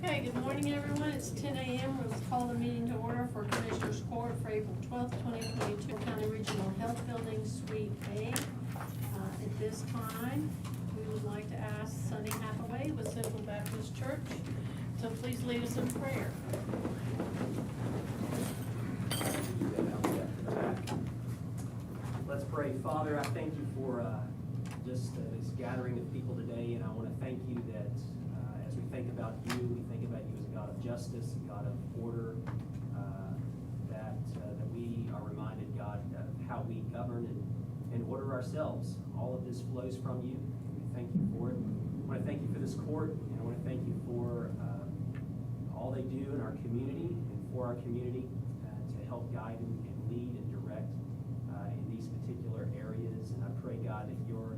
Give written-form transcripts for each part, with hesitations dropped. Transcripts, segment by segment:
Okay, good morning, everyone. It's 10 a.m. We'll call the meeting to order for Commissioners Court for April 12th, 2022, County Regional Health Building, Suite A. At this time, we would like to ask Sunny Hathaway with Central Baptist Church to please lead us in prayer. Let's pray. Father, I thank you for just this gathering of people today, and I want to thank you that as we think about you, we think about you as a God of justice, a God of order, that we are reminded, God, of how we govern and order ourselves. All of this flows from you. We thank you for it. I want to thank you for this court, and I want to thank you for all they do in our community and for our community to help guide and lead and direct in these particular areas. And I pray, God, that your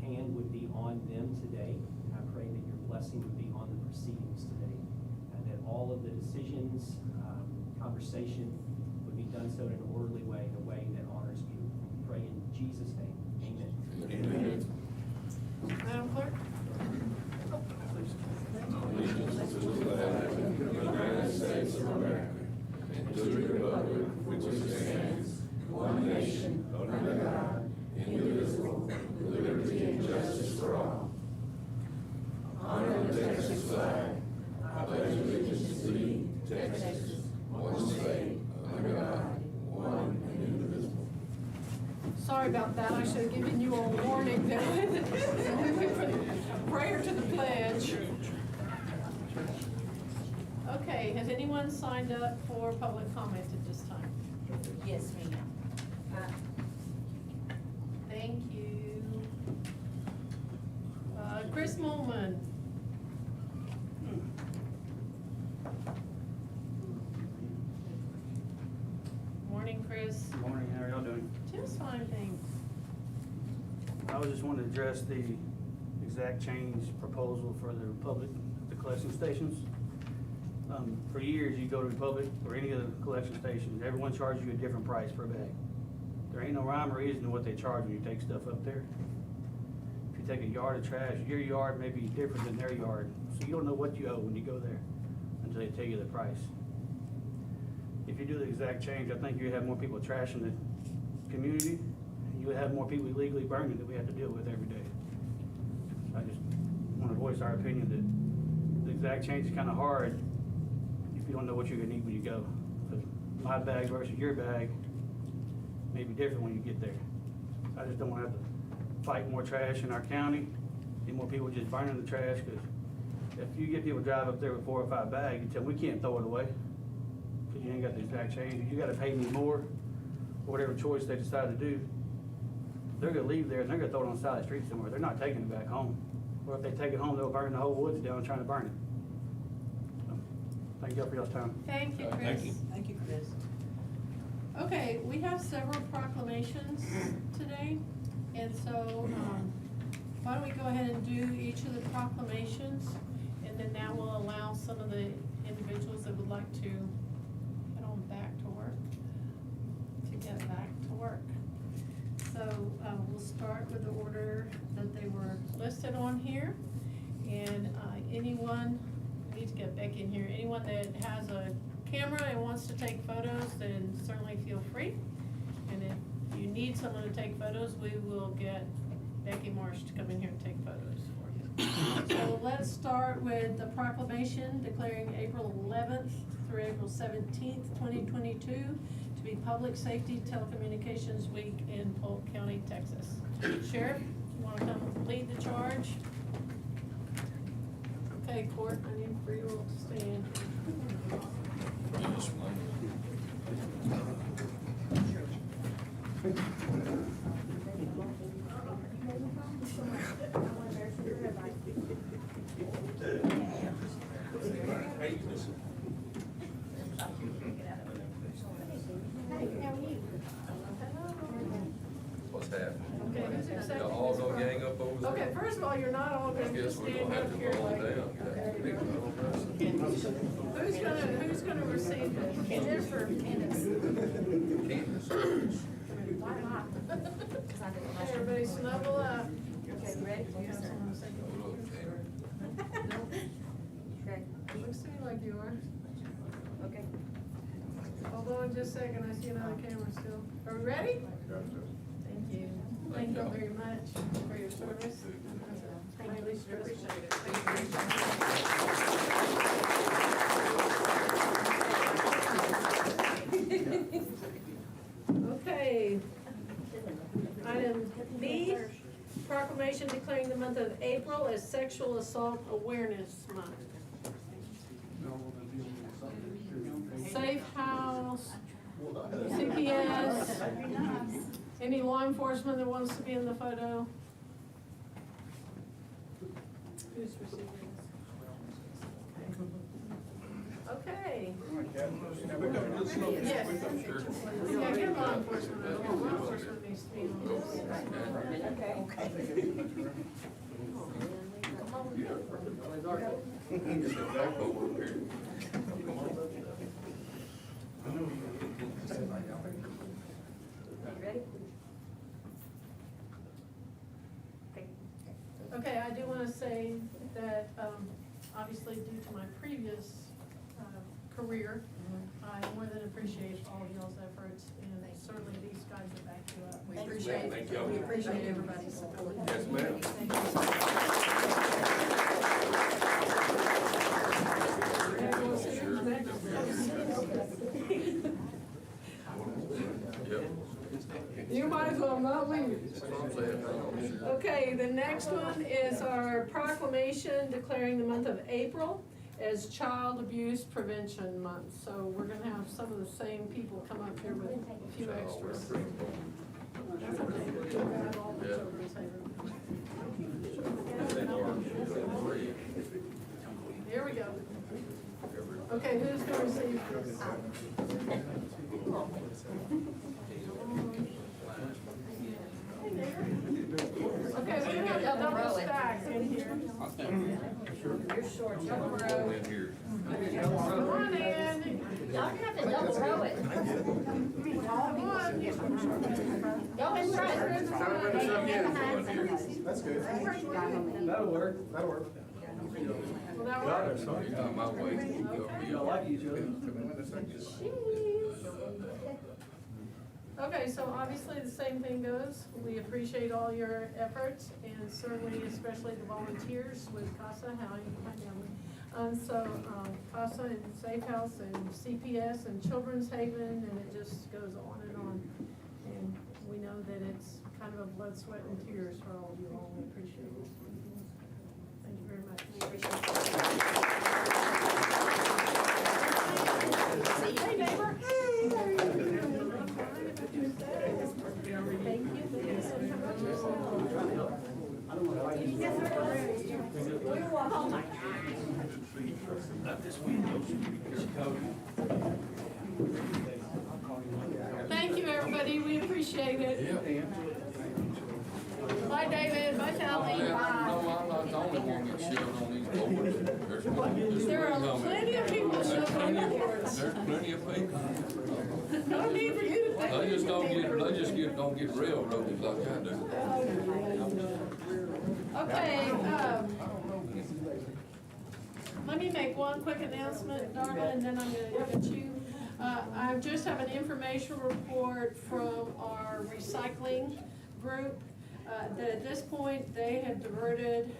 hand would be on them today. And I pray that your blessing would be on the proceedings today. And that all of the decisions, conversation would be done so in an orderly way, in a way that honors you. We pray in Jesus' name. Amen. Amen. Madam Clerk? Allegiance to the flag of the United States of America and to the republic which stands one nation under God, indivisible, with liberty and justice for all. Honor the Texas flag. I pledge allegiance to thee, Texas, one state, under God, one and indivisible. Sorry about that. I should have given you a warning that prayer to the pledge. Okay, has anyone signed up for public comment at this time? Yes, ma'am. Thank you. Chris Molman. Morning, Chris. Good morning, how are y'all doing? Just fine, thanks. I was just wanting to address the exact change proposal for the Republic, the collection stations. For years, you go to Republic or any of the collection stations, everyone charges you a different price per bag. There ain't no rhyme or reason to what they charge when you take stuff up there. If you take a yard of trash, your yard may be different than their yard, so you don't know what you owe when you go there until they tell you the price. If you do the exact change, I think you would have more people trashing the community, and you would have more people illegally burning that we have to deal with every day. So I just want to voice our opinion that the exact change is kind of hard if you don't know what you're gonna need when you go. Because my bag versus your bag may be different when you get there. I just don't want to have to fight more trash in our county, get more people just burning the trash, because if you get people drive up there with 4 or 5 bags, you tell them we can't throw it away because you ain't got the exact change. You got to pay me more, or whatever choice they decide to do. They're going to leave there and they're going to throw it on the side of the street somewhere. They're not taking it back home. Or if they take it home, they'll burn the whole woods down trying to burn it. So, thank you for y'all's time. Thank you, Chris. Thank you. Thank you, Chris. Okay, we have several proclamations today, and so why don't we go ahead and do each of the proclamations, and then that will allow some of the individuals that would like to get on back to work to get back to work. So we'll start with the order that they were listed on here, and anyone, we need to get Becky in here, anyone that has a camera and wants to take photos, then certainly feel free. And if you need someone to take photos, we will get Becky Marsh to come in here and take photos for you. So let's start with the proclamation declaring April 11th through April 17th, 2022 to be Public Safety Telecommunications Week in Polk County, Texas. Sheriff, you want to come lead the charge? Okay, Court, I need for you all to stand. What's happening? Okay, who's accepting Y'all all this gonna pro- gang up over there? Okay, first of all, you're not all I gonna guess just we're stand gonna have up to here go on like. down. That's big little person. Who's gonna receive this? Jennifer. Candace. Why not? Everybody snuggle up. Okay, ready? Yes, I'm gonna say- Look, Candace. Okay. Looks like you are. Okay. Hold on just a second, I see another camera still. Are we ready? Thank you. Thank you very much for your service. Highly appreciate it. Okay. Item B, proclamation declaring the month of April as Sexual Assault Awareness Month. Safe House, CPS, any law enforcement that wants to be in the photo? Who's receiving this? Okay. Yes. Yeah, get law enforcement. Law enforcement needs to be on this. Ready? Okay, I do want to say that, obviously due to my previous, career, I more than appreciate all of y'all's efforts, and certainly these guys will back you up. We appreciate, we appreciate everybody's support. Yes, ma'am. Thank you so much. You might as well not leave. That's what I'm saying. Okay, the next one is our proclamation declaring the month of April as Child Abuse Prevention Month. So we're gonna have some of the same people come up here with a few extras. That's okay. We'll grab all the children's favorites. Here we go. Okay, who's gonna receive this? Okay, we have a double stack in here. You're short, double Go row. in here. Come on in. Y'all have to double row it. Come on. Go in That's good. That'll work. That'll work. Will that work? You got my way. We all like each other. Okay, so obviously the same thing goes. We appreciate all your efforts and certainly especially the volunteers with CASA, CASA and Safe House and CPS and Children's Haven, and it just goes on and on. And we know that it's kind of a blood, sweat, and tears for all of you all. We appreciate it. Thank you very much. Hey, neighbor. Thank Thank you, everybody. We appreciate it. Bye, David. Bye, Sally. No, I'm not the only one that shit on these boards. There are plenty of people showing on boards. There's plenty of people. No need for you to think. They just don't get railroaded like I do. Okay, let me make one quick announcement, Darla, and then I'm gonna give it to you. I just have an information report from our recycling group, that at this point, they have diverted,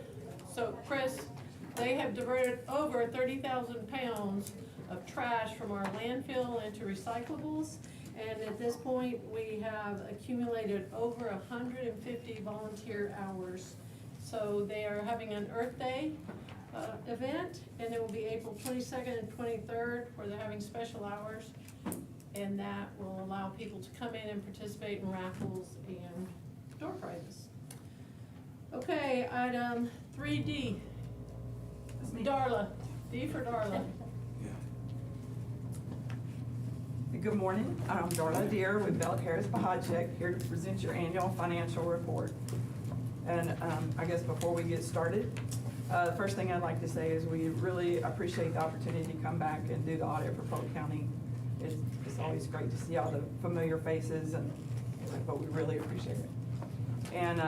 so Chris, they have diverted over 30,000 pounds of trash from our landfill into recyclables. And at this point, we have accumulated over 150 volunteer hours. So they are having an Earth Day event, and it will be April 22nd and 23rd, where they're having special hours. And that will allow people to come in and participate in raffles and door prizes. Okay, item 3D. Darla, D for Darla. Good morning, I'm Darla Deere with Belk Harris Pahacek, here to present your annual financial report. And I guess before we get started, the first thing I'd like to say is we really appreciate the opportunity to come back and do the audit for Polk County. It's always great to see all the familiar faces, but we really appreciate it. And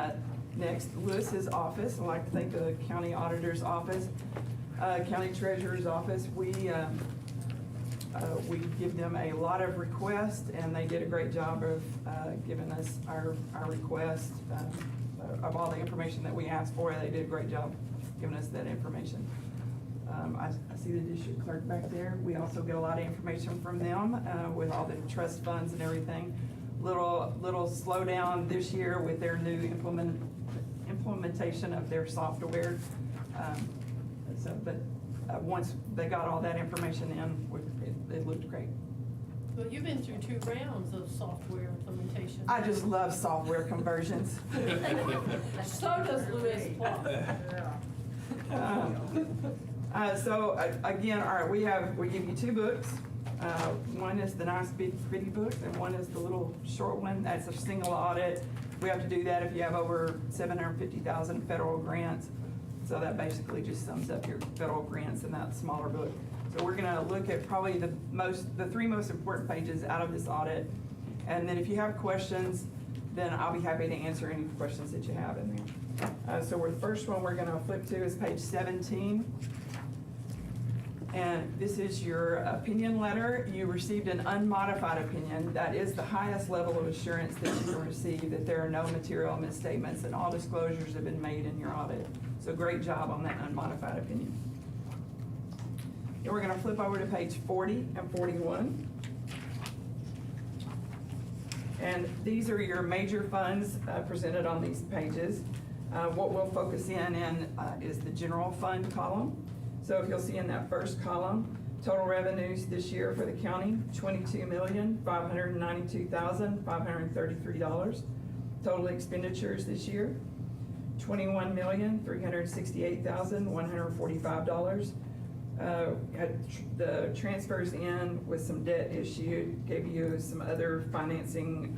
next, Lewis's office. I'd like to thank the county auditor's office County Treasurer's Office, we give them a lot of requests, and they did a great job of giving us our request of all the information that we asked for. They did a great job giving us that information. I see the district clerk back there. We also get a lot of information from them with all the trust funds and everything. Little slowdown this year with their new implementation of their software. But once they got all that information in, it looked great. Well, you've been through 2 rounds of software implementation. I just love software conversions. So does Louis Plum. Again, all right, we give you 2 books. One is the nice big pretty book, and one is the little short one. That's a single audit. We have to do that if you have over $750,000 federal grants. So that basically just sums up your federal grants in that smaller book. So we're gonna look at probably the 3 most important pages out of this audit. And then if you have questions, then I'll be happy to answer any questions that you have in there. So the first one we're gonna flip to is page 17. And this is your opinion letter. You received an unmodified opinion. That is the highest level of assurance that you can receive, that there are no material misstatements and all disclosures have been made in your audit. So great job on that unmodified opinion. Then we're gonna flip over to page 40 and 41. And these are your major funds presented on these pages. What we'll focus in is the general fund column. So if you'll see in that first column, total revenues this year for the county, $22,592,533. Total expenditures this year, $21,368,145. Had the transfers in with some debt issue, gave you some other financing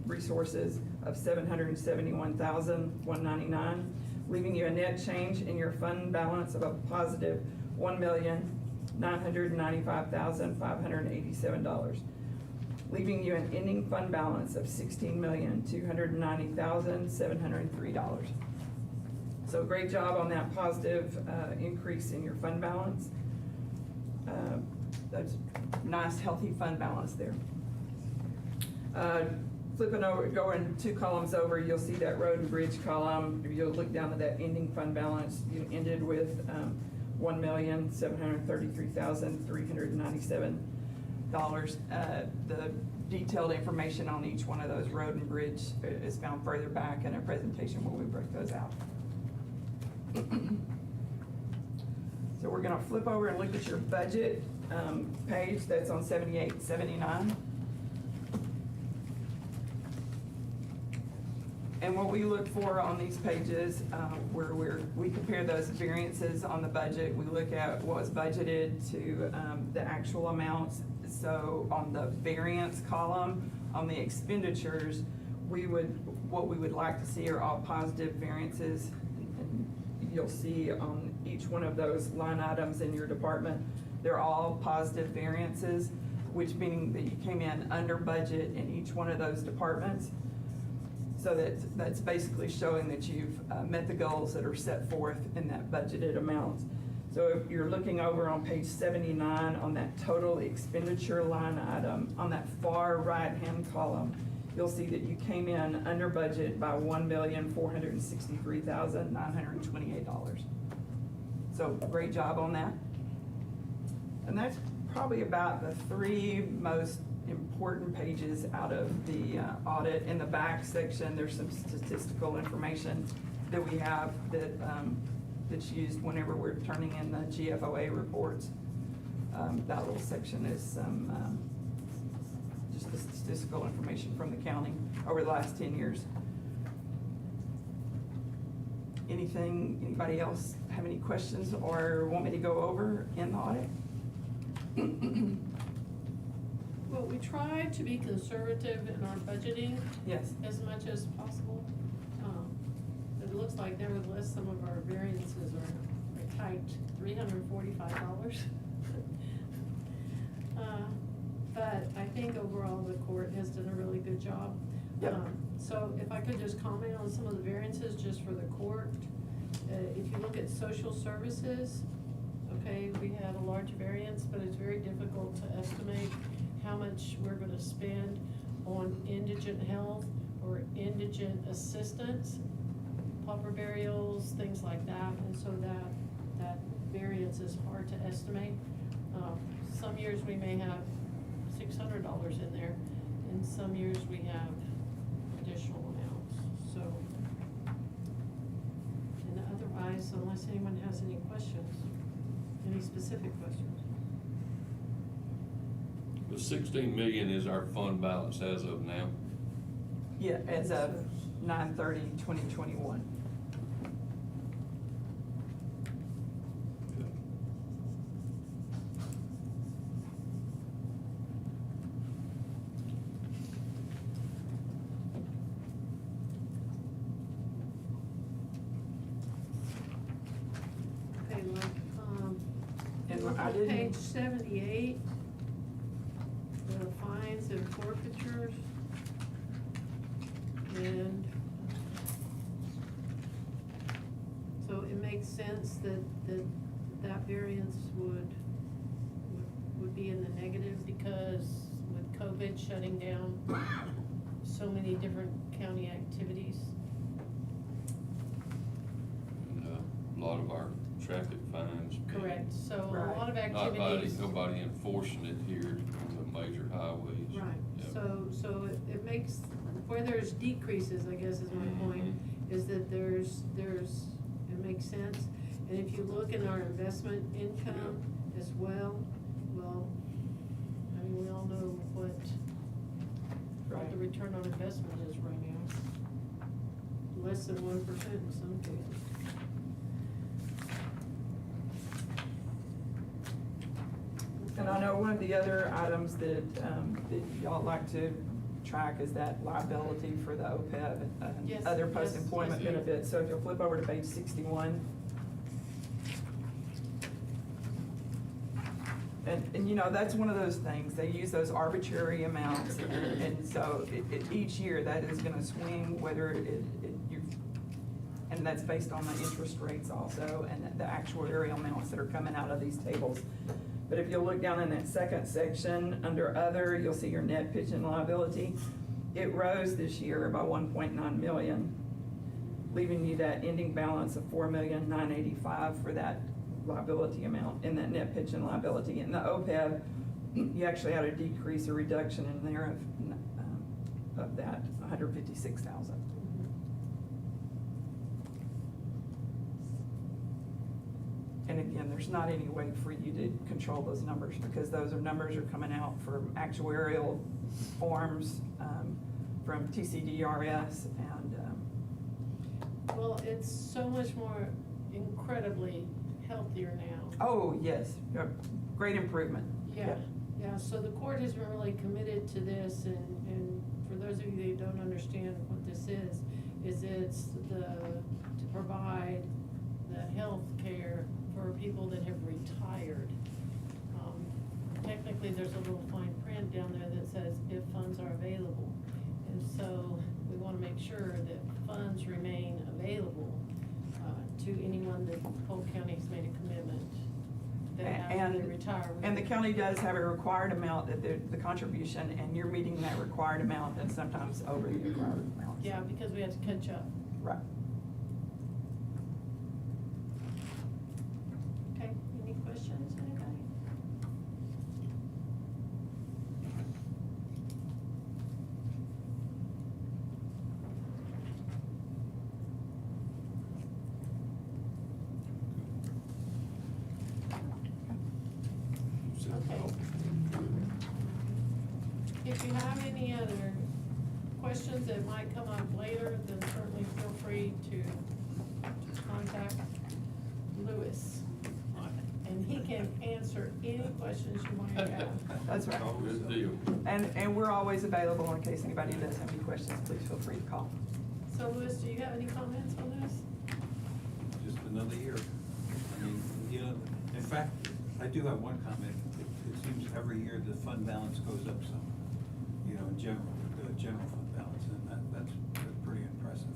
resources of $771,199, leaving you a net change in your fund balance of a positive $1,995,587, leaving you an ending fund balance of $16,290,703. So great job on that positive increase in your fund balance. That's nice, healthy fund balance there. Flipping over, going 2 columns over, you'll see that road and bridge column. If you'll look down at that ending fund balance, you ended with $1,733,397. The detailed information on each one of those road and bridge is found further back in a presentation where we break those out. So we're gonna flip over and look at your budget page that's on 78 and 79. And what we look for on these pages, where we compare those variances on the budget. We look at what was budgeted to the actual amounts. So on the variance column, on the expenditures, what we would like to see are all positive variances. And you'll see on each one of those line items in your department, they're all positive variances, which meaning that you came in under budget in each one of those departments. So that's basically showing that you've met the goals that are set forth in that budgeted amount. So if you're looking over on page 79 on that total expenditure line item, on that far right-hand column, you'll see that you came in under budget by $1,463,928. So great job on that. And that's probably about the 3 most important pages out of the audit. In the back section, there's some statistical information that we have that's used whenever we're turning in the GFOA reports. That little section is some just the statistical information from the county over the last 10 years. Anybody else have any questions or want me to go over in the audit? Well, we try to be conservative in our budgeting Yes. as much as possible. It looks like nevertheless, some of our variances are tight, $345. But I think overall the court has done a really good job. Yep. So if I could just comment on some of the variances just for the court. If you look at social services, had a large variance, but it's very difficult to estimate how much we're gonna spend on indigent health or indigent assistance, pauper burials, things like that, and so that variance is hard to estimate. Some years we may have $600 in there, and some years we have additional amounts, so. And otherwise, unless anyone has any questions, any specific questions? The 16 million is our fund balance as of now. Yeah, as of 9/30/2021. Okay, look, And look I on didn't- page 78, the fines and forfeitures. And so it makes sense that variance would be in the negative because with COVID shutting down so many different county activities. And a lot of our traffic fines. being Correct, so a Right. lot of Nobody, activities. nobody enforcing it here on the major highways. Right, Yep. so it makes, where there's decreases, I guess is my point, is that it makes sense. And if you look in our investment income as well, I mean, we all know what Right. the return on investment is right now. Less than 1% in some cases. And I know one of the other items that y'all like to track is that liability for the OPEB Yes, and other yes, post-employment yes. benefits. So if you'll flip over to page 61. And you know, that's one of those things, they use those arbitrary amounts, and so each year that is gonna swing whether and that's based on the interest rates also, and the actuarial amounts that are coming out of these tables. But if you'll look down in that second section, under other, you'll see your net pension liability. It rose this year by 1.9 million, leaving you that ending balance of 4,985,000 for that liability amount in that net pension liability. In the OPEB, you actually had a decrease or reduction in there of that 156,000. And again, there's not any way for you to control those numbers because those numbers are coming out from actuarial forms, from TCDRS and, Well, it's so much more incredibly healthier now. oh, yes, great improvement. Yeah, so the court has been really committed to this, and for those of you that don't understand what this is it's to provide the health care for people that have retired. Technically, there's a little fine print down there that says if funds are available. And so we wanna make sure that funds remain available, to anyone that Polk County's made a commitment that after they retire. And the county does have a required amount, that the contribution, and you're meeting that required amount and sometimes over the required amount. Yeah, because we have to catch up. Right. Okay, any questions, anybody? Okay. If you have any other questions that might come up later, then certainly feel free to contact Louis. And he can answer any questions you might have. That's right. Good deal. And we're always available in case anybody does have any questions, please feel free to call. So Louis, do you have any comments on this? Just another year. I mean, you know, in fact, I do have one comment. It seems every year the fund balance goes up some, you know, in general, the general fund balance, and that's pretty impressive.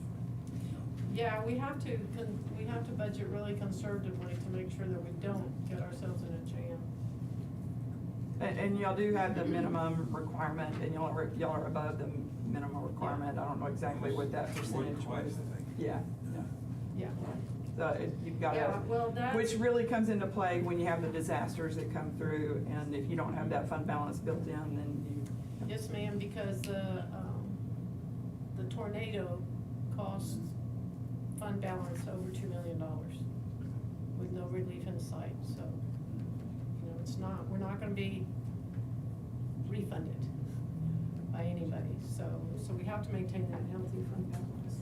you know. Yeah, we have to budget really conservatively to make sure that we don't get ourselves in a jam. And y'all do have the minimum requirement, and y'all are above the minimum requirement. I don't know exactly what that More than percentage twice, was. I think. Yeah, Yeah. so you've got Yeah, well, to, that's. which really comes into play when you have the disasters that come through, and if you don't have that fund balance built in, then you. Yes, ma'am, because the tornado cost fund balance over $2 million with no relief in sight, so, it's not, we're not gonna be refunded by anybody, so we have to maintain that healthy fund balance.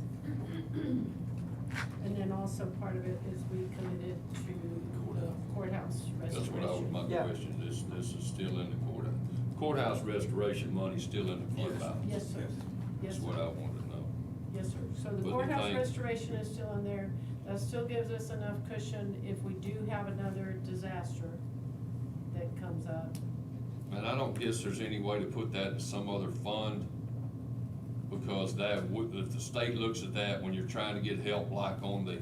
And then also part of it is we committed to the courthouse That's restoration. what I was, my Yeah. question, this is still in the courthouse. Courthouse restoration money's still in the fund balance. Yes, sir. Yes. Yes, That's what sir. I wanted to know. Yes, sir. So But the the courthouse thing- restoration is still in there. That still gives us enough cushion if we do have another disaster that comes up. And I don't guess there's any way to put that in some other fund, because that would, if the state looks at that when you're trying to get help like on the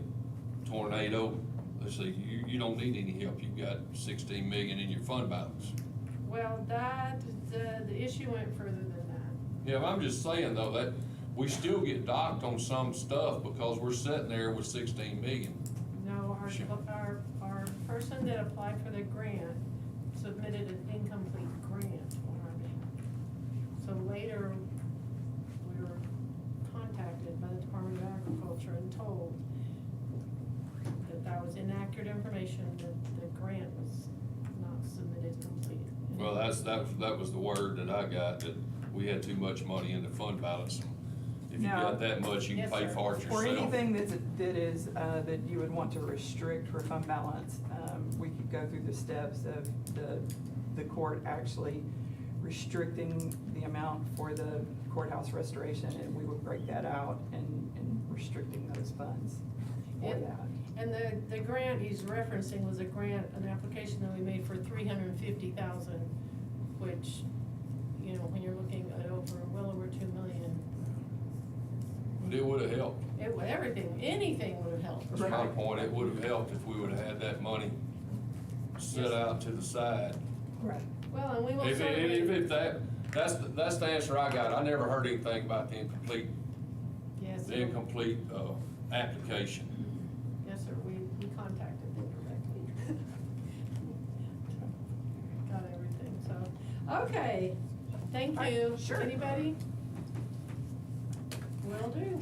tornado, they say, you don't need any help, you've got 16 million in your fund balance. Well, the issue went further than that. Yeah, but I'm just saying though, that we still get docked on some stuff because we're sitting there with 16 million. No, Sure. our person that applied for the grant submitted an incomplete grant on our behalf. So later, we were contacted by the Department of Agriculture and told that was inaccurate information, that the grant was not submitted complete. Well, that was the word that I got, that we had too much money in the fund balance. If you Now- got that much, you can Yes, pay sir. for it yourself. For anything that you would want to restrict for fund balance, we could go through the steps of the court actually restricting the amount for the courthouse restoration, and we would break that out and restricting those funds for And- that. And the grant he's referencing was an application that we made for $350,000, which, when you're looking at well over 2 million, But it would've helped. anything would have helped. That's my point, it would've helped if we would've had that money set out to the side. Right. Well, and we will If certainly. that's the answer I got. I never heard anything about the incomplete, Yes, the sir. incomplete, application. Yes, sir, we contacted them directly. Got everything, so, okay, thank All right, you. sure. Anybody? Will do.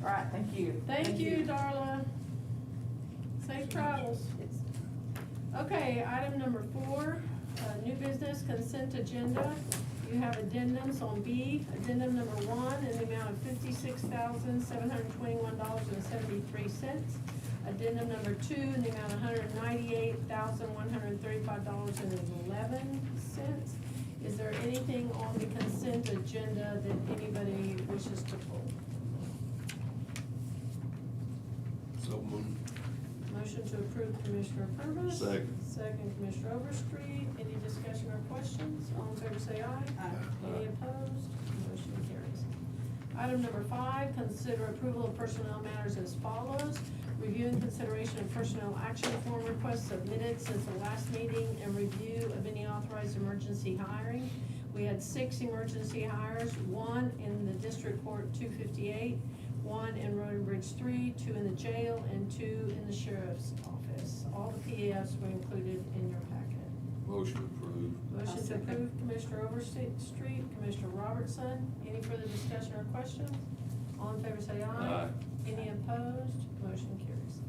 All right, thank you. Thank you, Darla. Safe travels. Okay, item number 4, new business consent agenda. You have addendums on B, addendum number 1 in the amount of $56,721.73. Addendum number 2 in the amount of $198,135.11. Is there anything on the consent agenda that anybody wishes to pull? So moved. Motion to approve Commissioner Purvis. Second. Second Commissioner Overstreet. Any discussion or questions? All in favor say aye. Any opposed? Motion carries. Item number 5, consider approval of personnel matters as follows. Review and consideration of personnel action form requests submitted since the last meeting and review of any authorized emergency hiring. We had 6 emergency hires, 1 in the District Court 258, 1 in Road and Bridge 3, 2 in the jail, and 2 in the sheriff's office. All the PAFs were included in your packet. Motion approved. Motion to approve Commissioner Overstreet, Commissioner Robertson. Any further discussion or questions? All in favor say aye. Aye. Any opposed? Motion carries.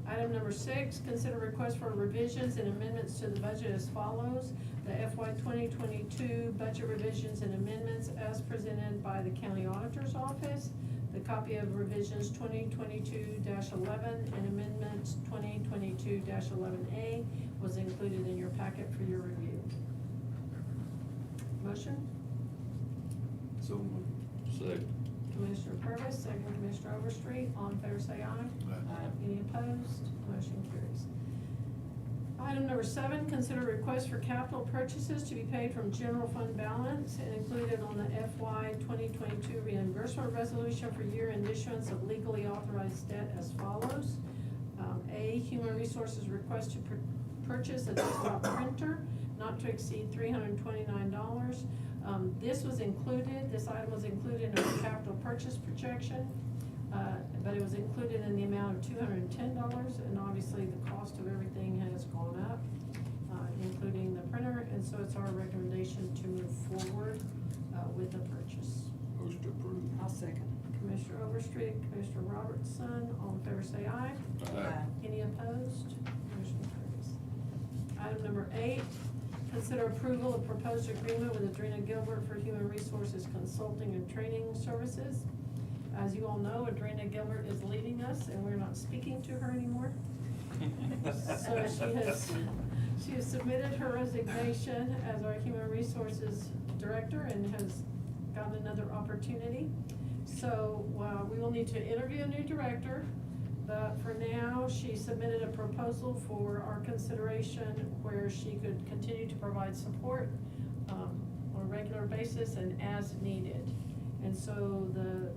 Item number 6, consider request for revisions and amendments to the budget as follows. The FY 2022 budget revisions and amendments as presented by the County Auditor's Office. The copy of revisions 2022-11 and amendments 2022-11A was included in your packet for your review. Motion? So moved. Second. Commissioner Purvis, second Commissioner Overstreet. All in favor say aye. Aye. Any opposed? Motion carries. Item number 7, consider request for capital purchases to be paid from general fund balance and included on the FY 2022 reimbursement resolution for year-end issuance of legally authorized debt as follows. A, Human Resources request to purchase a desktop printer not to exceed $329. This was included, this item was included in our capital purchase projection, but it was included in the amount of $210, and obviously the cost of everything has gone up, including the printer, and so it's our recommendation to move forward with the purchase. Motion to approve. I'll second. Commissioner Overstreet, Commissioner Robertson, all in favor say aye. Aye. Any opposed? Motion carries. Item number 8, consider approval of proposed agreement with Adrena Gilbert for Human Resources Consulting and Training Services. As you all know, Adrena Gilbert is leaving us, and we're not speaking to her anymore. So she has submitted her resignation as our Human Resources Director and has got another opportunity. So, we will need to interview a new director, but for now, she submitted a proposal for our consideration where she could continue to provide support, on a regular basis and as needed. And so the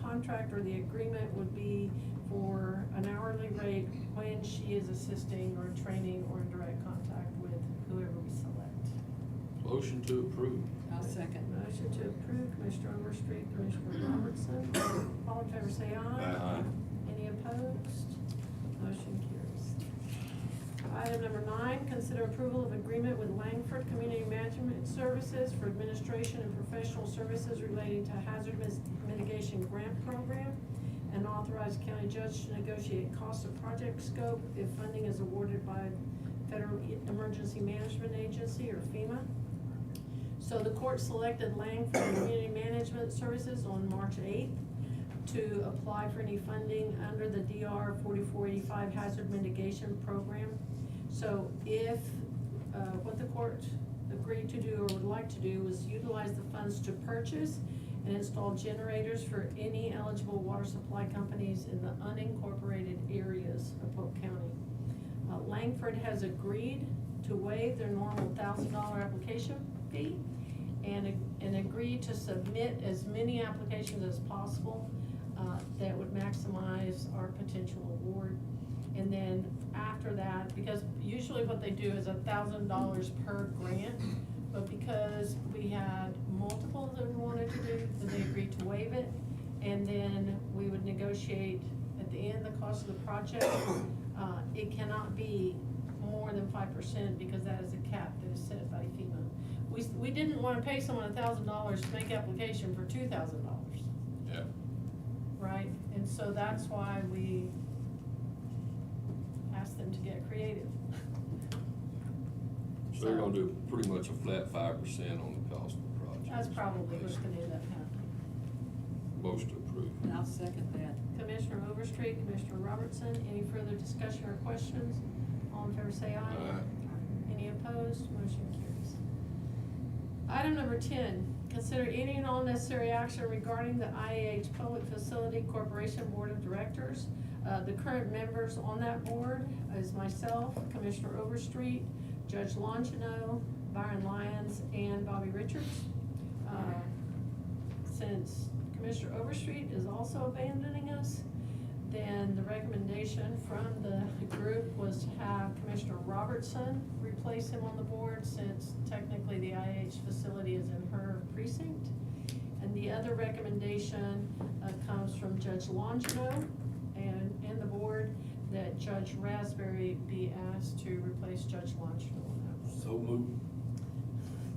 contract or the agreement would be for an hourly rate when she is assisting or training or in direct contact with whoever we select. Motion to approve. I'll second. Motion to approve, Commissioner Overstreet, Commissioner Robertson. All in favor say aye. Aye. Any opposed? Motion carries. Item number 9, consider approval of agreement with Langford Community Management Services for administration and professional services relating to hazard mitigation grant program, and authorize county judge to negotiate cost of project scope if funding is awarded by Federal Emergency Management Agency, or FEMA. So the court selected Langford Community Management Services on March 8th to apply for any funding under the DR 4485 Hazard Mitigation Program. So if, what the court agreed to do or would like to do was utilize the funds to purchase and install generators for any eligible water supply companies in the unincorporated areas of Polk County. Langford has agreed to waive their normal $1,000 application fee and agreed to submit as many applications as possible that would maximize our potential award. And then after that, because usually what they do is $1,000 per grant, but because we had multiple that we wanted to do, then they agreed to waive it. And then we would negotiate at the end the cost of the project. It cannot be more than 5% because that is a cap that is set by FEMA. We didn't want to pay someone $1,000 to make application for $2,000. Yeah. Right, and so that's why we asked them to get creative. So they're gonna do pretty much a flat 5% on the cost of the project. That's probably what's gonna end up happening. Motion to approve. I'll second that. Commissioner Overstreet, Commissioner Robertson, any further discussion or questions? All in favor say aye. Aye. Any opposed? Motion carries. Item number 10, consider any and all necessary action regarding the IAH Public Facility Corporation Board of Directors. The current members on that board is myself, Commissioner Overstreet, Judge Longino, Byron Lyons, and Bobby Richards. Since Commissioner Overstreet is also abandoning us, then the recommendation from the group was to have Commissioner Robertson replace him on the board, since technically the IH facility is in her precinct. And the other recommendation comes from Judge Longino and the board, that Judge Raspberry be asked to replace Judge Longino on that board. So moved.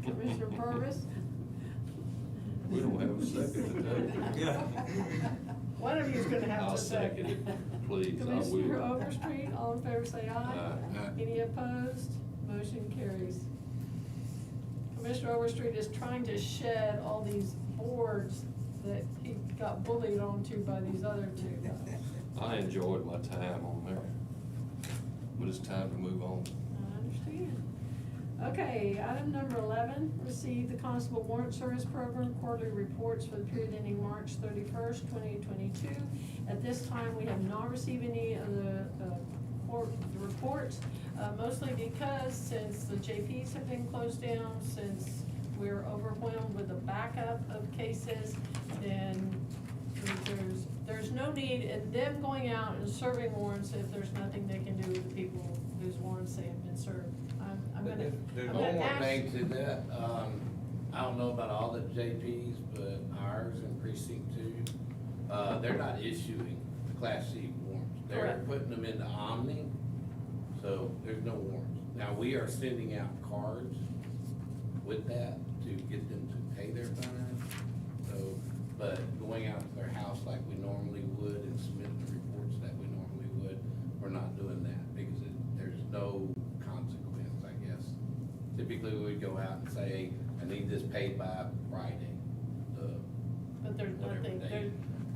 Commissioner Purvis? We don't have a second today. Yeah. One of you's gonna have I'll to second. second it. Please, I Commissioner will. Overstreet, all in favor say aye. Aye. Any opposed? Motion carries. Commissioner Overstreet is trying to shed all these boards that he got bullied onto by these other two guys. I enjoyed my time on there, but it's time to move on. I understand. Okay, item number 11, receive the Constable Warrant Service Program quarterly reports for the period ending March 31st, 2022. At this time, we have not received any of the reports, mostly because since the JPs have been closed down, since we're overwhelmed with the backup of cases, then there's no need in them going out and serving warrants if there's nothing they can do with the people whose warrants they have been and serve. I'm gonna, There's I'm one gonna more ask- thing to that, I don't know about all the JPs, but ours in precinct 2, they're not issuing the Class C warrants. They're Correct. putting them into Omni, so there's no warrants. Now, we are sending out cards with that to get them to pay their fines, so, but going out to their house like we normally would and submitting the reports that we normally would, we're not doing that because there's no consequence, I guess. Typically, we would go out and say, I need this paid by Friday, But there's whatever nothing, day.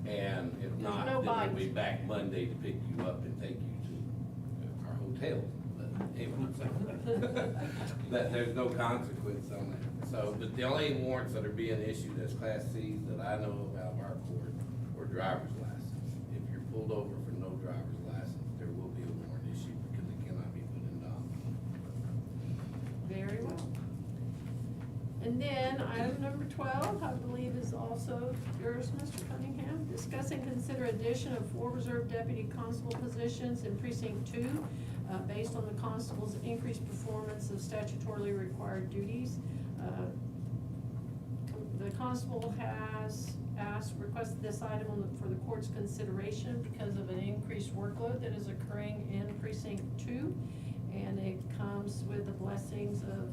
And if There's not, no then we'll bite. be back Monday to pick you up and take you to our hotel. But anyway, that, there's no consequence on that. So, but the only warrants that are being issued as Class Cs that I know of out of our court were driver's license. If you're pulled over for no driver's license, there will be a warrant issued because it cannot be put into office. very well. And then item number 12, I believe is also yours, Mr. Cunningham. Discuss and consider addition of 4 reserve deputy constable positions in precinct 2, based on the constable's increased performance of statutorily required duties. The constable has requested this item for the court's consideration because of an increased workload that is occurring in precinct 2. And it comes with the blessings of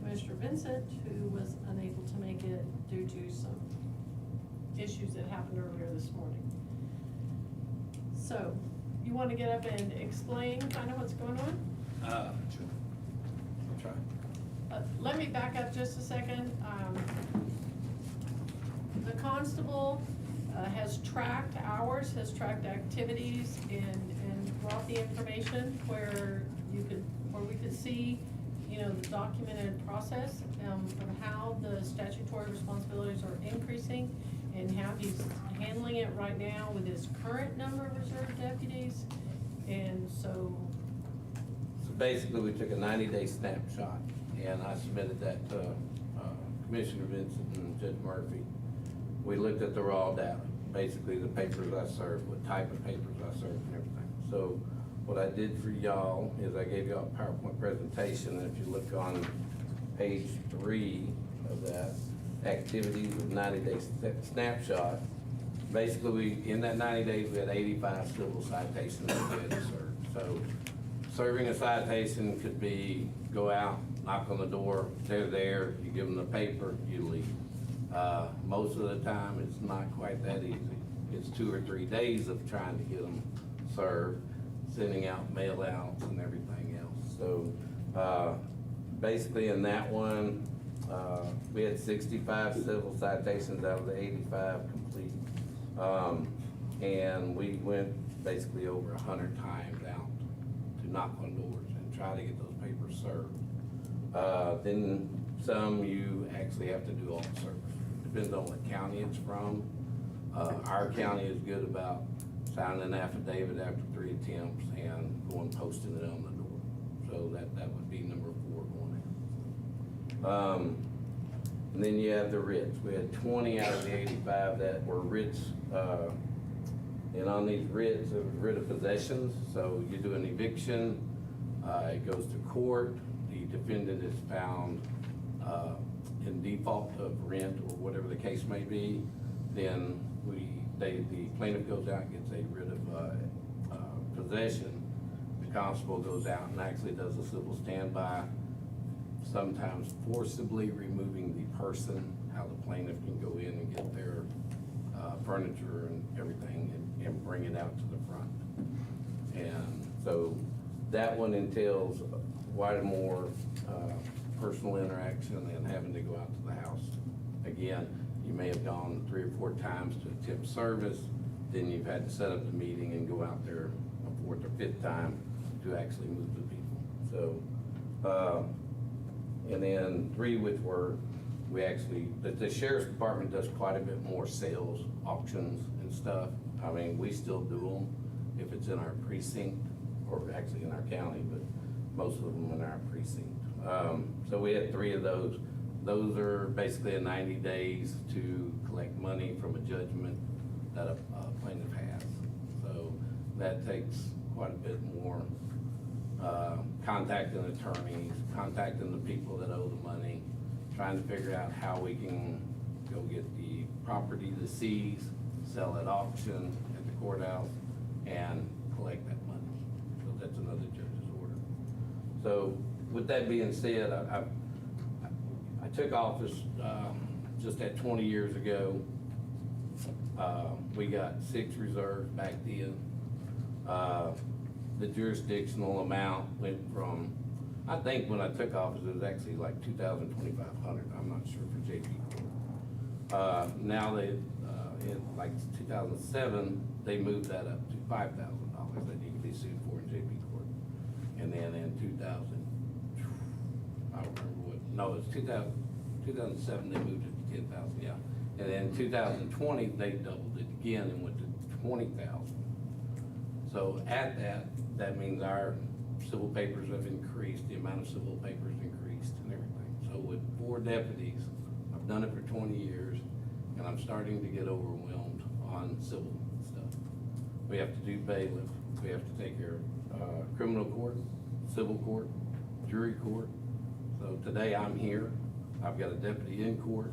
Commissioner Vincent, who was unable to make it due to some issues that happened earlier this morning. So, you want to get up and explain kind of what's going on? I'll try. Let me back up just a second. The constable has tracked hours, has tracked activities, and brought the information where we could see, you know, the documented process of how the statutory responsibilities are increasing and how he's handling it right now with his current number of reserve deputies. And so, So basically, we took a 90-day snapshot, and I submitted that to Commissioner Vincent and Judge Murphy. We looked at the raw data, basically the papers I served, what type of papers I served and everything. So what I did for y'all is I gave y'all a PowerPoint presentation, and if you look on page 3 of that, activities with 90-day snapshot, basically, in that 90 days, we had 85 civil citations that we had to serve. So serving a citation could be go out, knock on the door, they're there, you give them the paper, you leave. Most of the time, it's not quite that easy. It's 2 or 3 days of trying to get them served, sending out mail outs and everything else. So basically in that one, we had 65 civil citations out of the 85 complete. And we went basically over 100 times out to knock on doors and try to get those papers served. Then some you actually have to do all the service. Depends on what county it's from. Our county is good about signing an affidavit after 3 attempts and going posting it on the door. So that would be number 4 going out. And then you have the writs. We had 20 out of the 85 that were writs. And on these writs, it was writ of possessions. So you do an eviction, it goes to court, the defendant is found in default of rent or whatever the case may be, then the plaintiff goes out and gets a writ of possession. The constable goes out and actually does a civil standby, sometimes forcibly removing the person, how the plaintiff can go in and get their furniture and everything and bring it out to the front. And so that one entails quite a more personal interaction and having to go out to the house. Again, you may have gone 3 or 4 times to attempt service, then you've had to set up the meeting and go out there a 4th or 5th time to actually move the people. So, and then 3, which were, the sheriff's department does quite a bit more sales, auctions and stuff. I mean, we still do them if it's in our precinct, or actually in our county, but most of them in our precinct. So we had 3 of those. Those are basically a 90 days to collect money from a judgment that a plaintiff has. So that takes quite a bit more contacting attorneys, contacting the people that owe the money, trying to figure out how we can go get the property to seize, sell at auction at the courthouse, and collect that money. So that's another judge's order. So with that being said, I took office just at 20 years ago. We got 6 reserves back then. The jurisdictional amount went from, I think when I took office, it was actually like 2,000, 2,500. I'm not sure for JP Court. Now they, in like 2007, they moved that up to $5,000 that you can be sued for in JP Court. And then in 2000, I don't remember what, no, it's 2007, they moved it to 10,000, yeah. And then 2020, they doubled it again and went to 20,000. So at that means our civil papers have increased, the amount of civil papers increased and everything. So with 4 deputies, I've done it for 20 years, and I'm starting to get overwhelmed on civil stuff. We have to do bailiff, we have to take care of criminal court, civil court, jury court. So today I'm here, I've got a deputy in court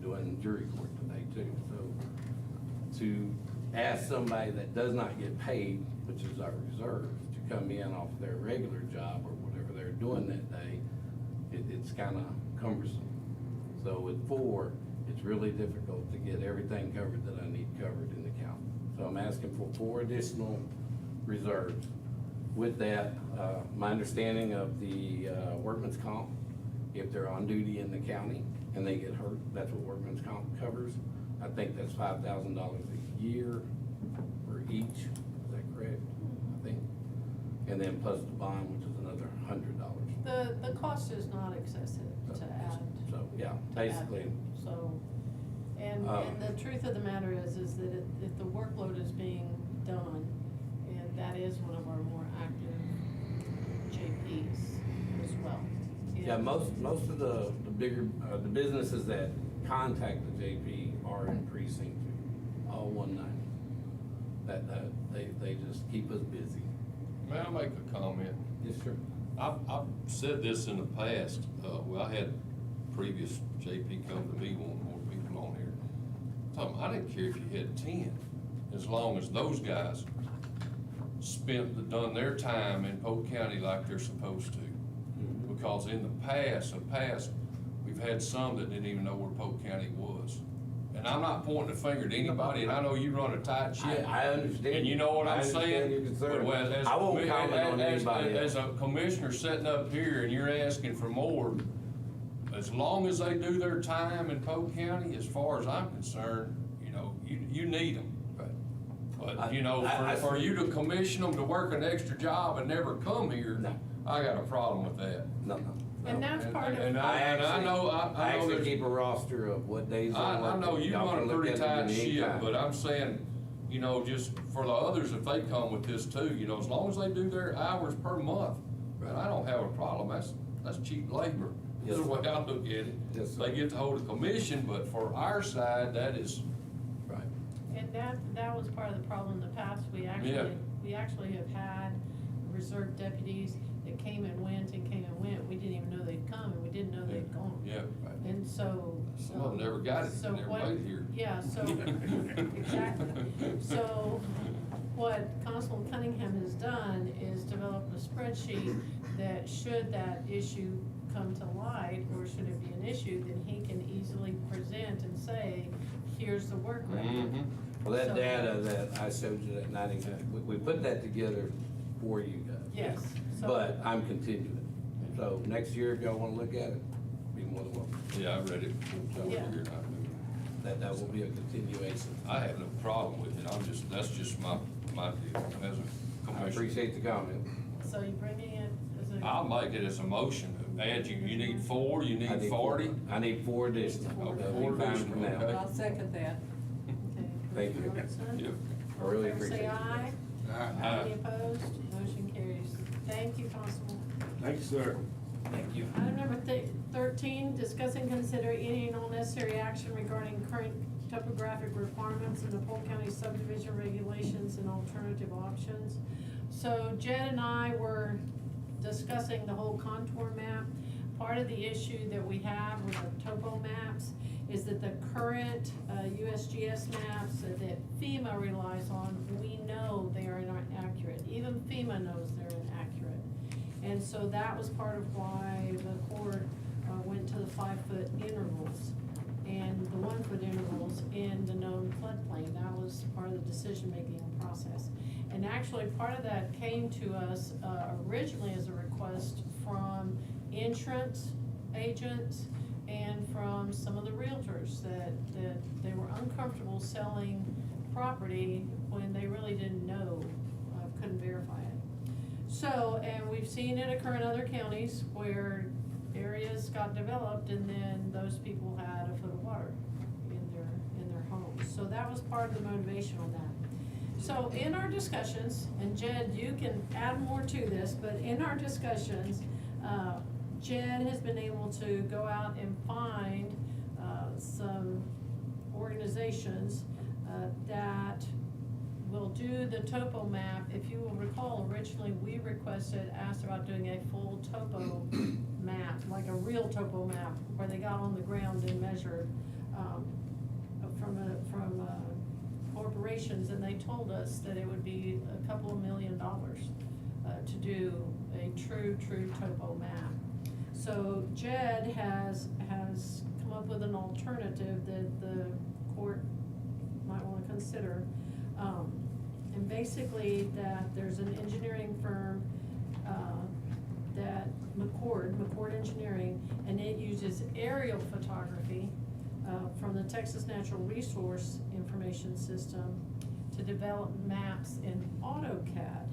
doing jury court today too. So to ask somebody that does not get paid, which is our reserves, to come in off their regular job or whatever they're doing that day, it's kind of cumbersome. So with 4, it's really difficult to get everything covered that I need covered in the county. So I'm asking for 4 additional reserves. With that, my understanding of the workman's comp, if they're on duty in the county and they get hurt, that's what workman's comp covers. I think that's $5,000 a year for each, is that correct? I think. And then plus the bond, which is another $100. The cost is not excessive to add. So, yeah, to basically. add. So, and the truth of the matter is that if the workload is being done, and that is one of our more active JPs as well. Yeah, most of the bigger, the businesses that contact the JP are in precinct 2, all 190. They just keep us busy. May I make a comment? Yes, sir. I've said this in the past, well, I had previous JP come to me, wanting more people on here. Told them, I didn't care if you had 10, as long as those guys done their time in Polk County like they're supposed to. Because in the past, we've had some that didn't even know where Polk County was. And I'm not pointing a finger at anybody, and I know you run a tight ship. I understand. And you know what I I'm saying? understand your concern. Well, as I won't a- comment on anybody As else. a commissioner sitting up here and you're asking for more, as long as they do their time in Polk County, as far as I'm concerned, you know, you need them. But, you know, for you to commission them to work an extra job and never come here, No. I got a problem with that. No. And that's part of. And I I know actually there's. keep a roster of what days I working. know you Y'all run can a look pretty at it tight ship, anytime. but I'm saying, you know, just for the others, if they come with this too, you know, as long as they do their hours per month, man, I don't have a problem, that's cheap labor. Yes, Is the way sir. I look at it. Yes, sir. They get to hold a commission, but for our side, that is, Right. And that was part of the problem in the past. We Yeah. actually have had reserve deputies that came and went. We didn't even know they'd come, and we didn't know they'd gone. yeah. And so. Some of them never got it, so never what- made it here. Yeah, so, exactly. So what Constable Cunningham has done is develop a spreadsheet that should that issue come to light, or should it be an issue, then he can easily present and say, here's the work record. Mhm. Well, that So- data that I showed you that night, we put that together for you guys. Yes. So- But I'm continuing. So next year, if y'all wanna look at it, be more than welcome. Yeah, I read it before Yeah. here, and I knew. That will be a continuation. I have no problem with it, that's just my deal as a I commissioner. appreciate the comment. So you bringing it as a. I'll make it as a motion, add you need 4, you I need 40? I need 4 additional. Okay, That'll be 4 fine additional, for now. okay. I'll second that. Okay. Thank you. Robertson? Yep. I really All in favor, appreciate Say it. aye. Aye. Any opposed? Motion carries. Thank you, Constable. Thank you, sir. Thank you. Item number 13, discuss and consider any and all necessary action regarding current topographic requirements in the Polk County subdivision regulations and alternative options. So Jed and I were discussing the whole contour map. Part of the issue that we have with the topo maps is that the current USGS maps that FEMA relies on, we know they are inaccurate. Even FEMA knows they're inaccurate. And so that was part of why the court went to the 5-foot intervals and the 1-foot intervals in the known floodplain. That was part of the decision-making process. And actually, part of that came to us originally as a request from insurance agents and from some of the realtors that they were uncomfortable selling property when they really didn't know, couldn't verify it. So, and we've seen it occur in other counties where areas got developed and then those people had a foot of water in their homes. So that was part of the motivation on that. So in our discussions, and Jed, you can add more to this, but in our discussions, Jed has been able to go out and find some organizations that will do the topo map. If you will recall, originally we asked about doing a full topo map, like a real topo map, where they got on the ground and measured from corporations, and they told us that it would be a couple of $1 million to do a true topo map. So Jed has come up with an alternative that the court might want to consider. And basically that there's an engineering firm that McCord Engineering, and it uses aerial photography from the Texas Natural Resource Information System to develop maps in AutoCAD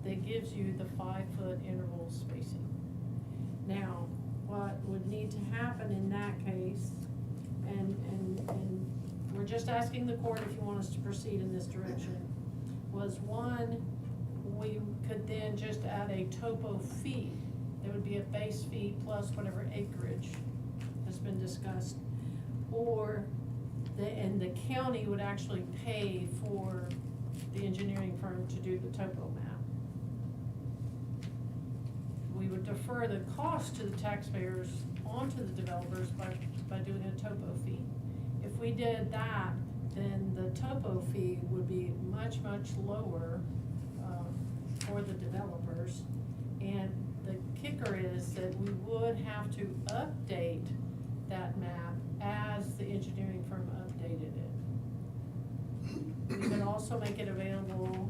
that gives you the 5-foot interval spacing. Now, what would need to happen in that case, and we're just asking the court if you want us to proceed in this direction, was one, we could then just add a topo fee. There would be a base fee plus whatever acreage has been discussed. Or and the county would actually pay for the engineering firm to do the topo map. We would defer the cost to the taxpayers onto the developers by doing a topo fee. If we did that, then the topo fee would be much lower for the developers. And the kicker is that we would have to update that map as the engineering firm updated it. We could also make it available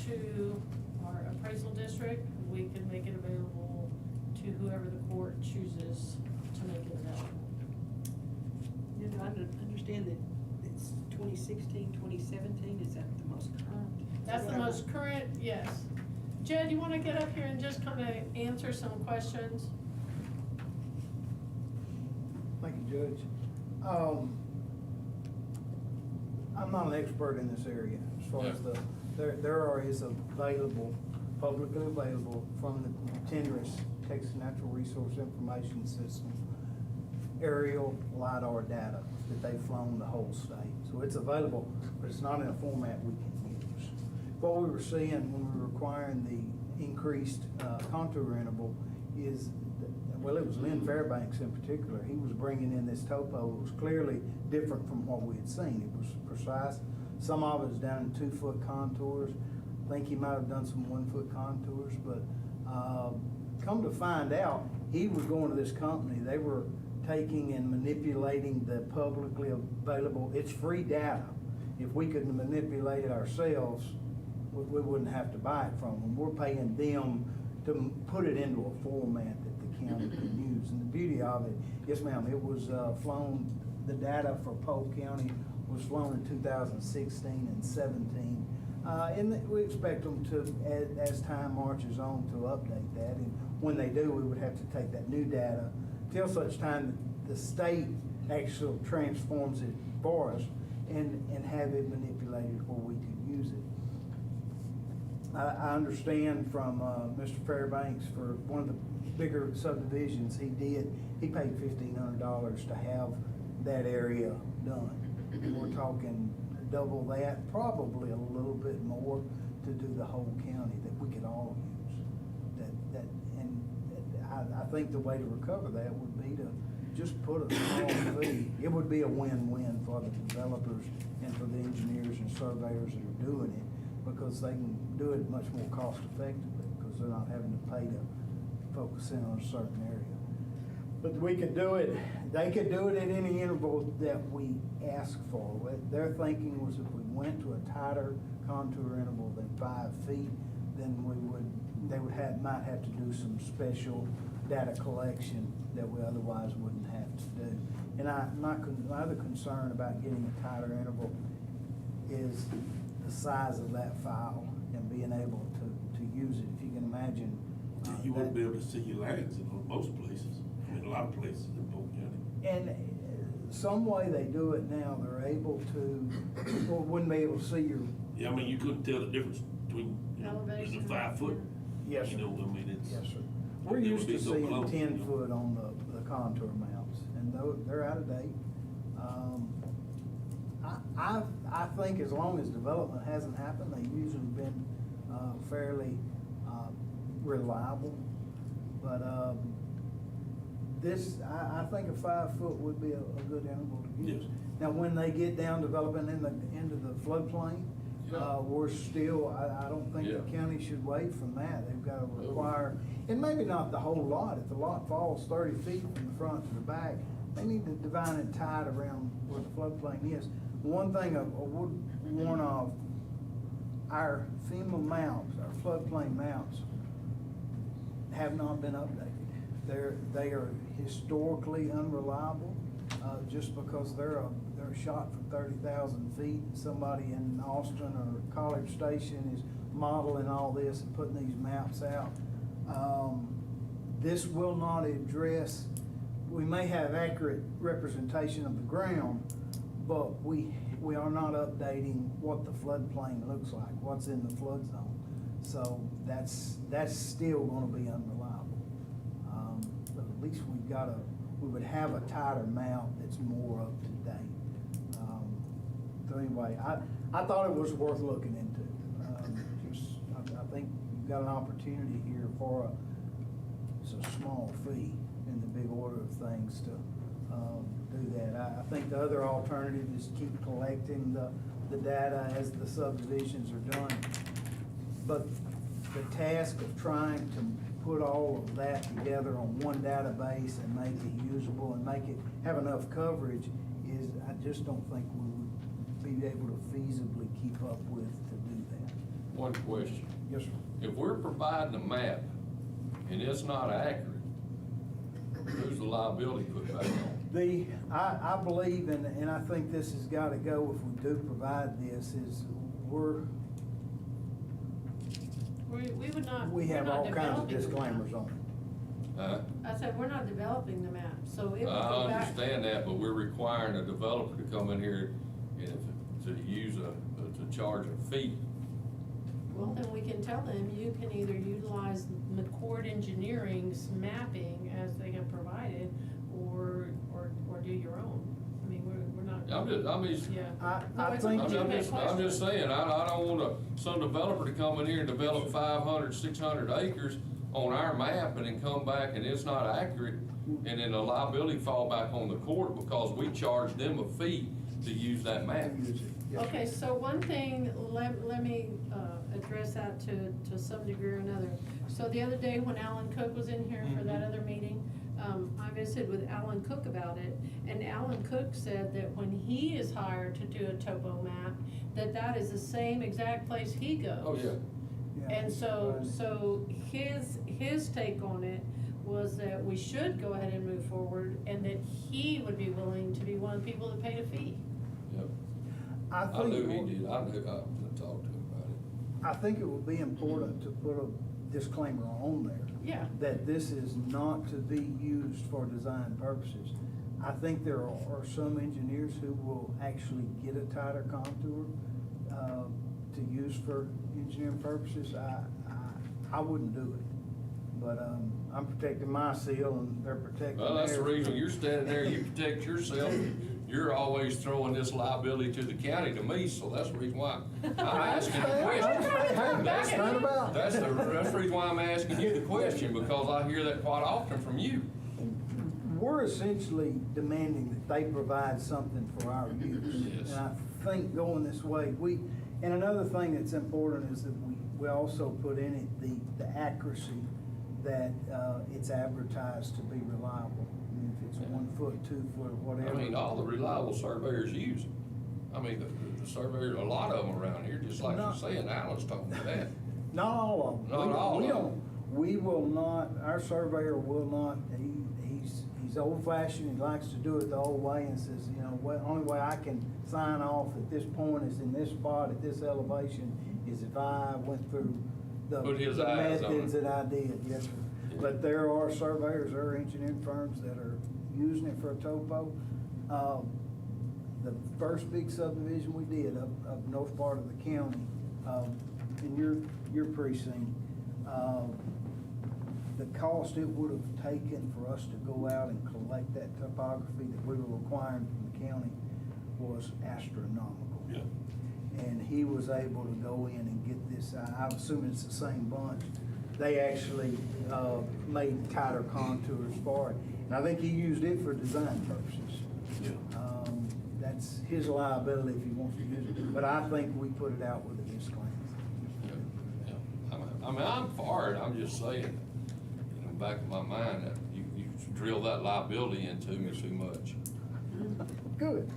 to our appraisal district. We could make it available to whoever the court chooses to make it available. And I understand that it's 2016, 2017, is that the most current? That's the most current, yes. Jed, you wanna get up here and just kind of answer some questions? Thank you, Judge. I'm not an expert in this area as far as is available, publicly available from the TNRIS, Texas Natural Resource Information System, aerial LiDAR data that they've flown the whole state. So it's available, but it's not in a format we can use. What we were seeing when we were requiring the increased contour interval is, well, it was Lynn Fairbanks in particular. He was bringing in this topo. It was clearly different from what we had seen. It was precise. Some of it was down in 2-foot contours. I think he might have done some 1-foot contours, but come to find out, he was going to this company. They were taking and manipulating the publicly available, it's free data. If we could manipulate it ourselves, we wouldn't have to buy it from them. We're paying them to put it into a format that the county can use. And the beauty of it, yes ma'am, it was flown, the data for Polk County was flown in 2016 and 17. And we expect them to, as time marches on, to update that. And when they do, we would have to take that new data till such time that the state actually transforms it for us and have it manipulated where we could use it. I understand from Mr. Fairbanks, for one of the bigger subdivisions he did, he paid $1,500 to have that area done. And we're talking double that, probably a little bit more to do the whole county that we could all use. I think the way to recover that would be to just put a small fee. It would be a win-win for the developers and for the engineers and surveyors that are doing it, because they can do it much more cost effectively, because they're not having to pay to focus in on a certain area. But we could do it, they could do it at any interval that we ask for. Their thinking was if we went to a tighter contour interval than 5 feet, then they might have to do some special data collection that we otherwise wouldn't have to do. And my other concern about getting a tighter interval is the size of that file and being able to use it. If you can imagine. You wouldn't be able to see your lines in most places, in a lot of places in Polk County. And some way they do it now, they're able to, or wouldn't be able to see your. Yeah, I mean, you couldn't tell the difference between, you know, Elevation. the 5 foot. Yes, sir. You know, I mean, it's. Yes, sir. We're it would used be to so seeing close, 10 you know. foot on the contour mounts, and they're out of date. I think as long as development hasn't happened, they've usually been fairly reliable. But I think a 5 foot would be a good interval to use. Yes. Now, when they get down developing into the floodplain, we're still, I don't think the Yeah. county should wait from that. They've got to require, and maybe not the whole lot. If the lot falls 30 feet from the front to the back, they need to divine it tight around where the floodplain is. One thing I would warn of, our FEMA mounts, our floodplain mounts, have not been updated. They are historically unreliable, just because they're shot from 30,000 feet. Somebody in Austin or College Station is modeling all this and putting these maps out. This will not address, we may have accurate representation of the ground, but we are not updating what the floodplain looks like, what's in the flood zone. So that's still gonna be unreliable. But at least we would have a tighter mount that's more up to date. So anyway, I thought it was worth looking into. I think you've got an opportunity here for it's a small fee in the big order of things to do that. I think the other alternative is keep collecting the data as the subdivisions are done. But the task of trying to put all of that together on one database and make it usable and make it have enough coverage is, I just don't think we would be able to feasibly keep up with to do that. One question. Yes, sir. If we're providing a map and it's not accurate, who's the liability put back on? I believe, and I think this has got to go if we do provide this, is We would not. we we're have not all kinds of developing the map. disclaimers on it. Huh? I said, we're not developing the map, so it would I go back. understand that, but we're requiring a developer to come in here and to use to charge a fee. Well, then we can tell them, you can either utilize McCord Engineering's mapping as they have provided, or do your own. I mean, we're not. Yeah. I it's a think- legitimate I'm just question. saying, I don't want some developer to come in here and develop 500, 600 acres on our map and then come back and it's not accurate, and then the liability fall back on the court because we charged them a fee to use that map. Use it. Yes, sir. Okay, so one thing, let me address that to some degree or another. So the other day when Alan Cook was in here for that other meeting, I visited with Alan Cook about it, and Alan Cook said that when he is hired to do a topo map, that is the same exact place he goes. Oh, yeah. Yeah. And so his take on it was that we should go ahead and move forward, and that he would be willing to be one of the people that paid a fee. Yep. I I think knew he did, I talked to him about it. I think it would be important to put a disclaimer on there. Yeah. That this is not to be used for design purposes. I think there are some engineers who will actually get a tighter contour to use for engineering purposes. I wouldn't do it, but I'm protecting my seal and they're protecting Well, that's the theirs. reason you're standing there, you protect yourself. You're always throwing this liability to the county to me, so that's the reason why I'm asking the question. That's the reason why I'm asking you the question, because I hear that quite often from you. We're essentially demanding that they provide something for our use. Yes. And I think going this way, and another thing that's important is that we also put in it the accuracy that it's advertised to be reliable. I mean, if it's 1 foot, 2 foot, or I whatever. mean, all the reliable surveyors use it. I mean, the surveyors, a lot of them around here, just like you're saying, Alan's told me that. Not all of them. Not all We of don't, them. we will not, our surveyor will not, he's old fashioned, he likes to do it the old way and says, you know, well, only way I can sign off at this point is in this spot, at this elevation, is if I went through the Put his eyes on methods it. that I did, yes, sir. Yeah. But there are surveyors, there are engineering firms that are using it for a topo. The first big subdivision we did up north part of the county, in your precinct, the cost it would have taken for us to go out and collect that topography that we were requiring from the county was astronomical. Yeah. And he was able to go in and get this, I'm assuming it's the same bunch. They actually made tighter contours for it. And I think he used it for design purposes. Yeah. That's his liability if he wants to use it. But I think we put it out with a disclaimer. Yeah, yeah. I mean, I'm for it, I'm just saying, in the back of my mind, that you drill that liability into me too much. Good.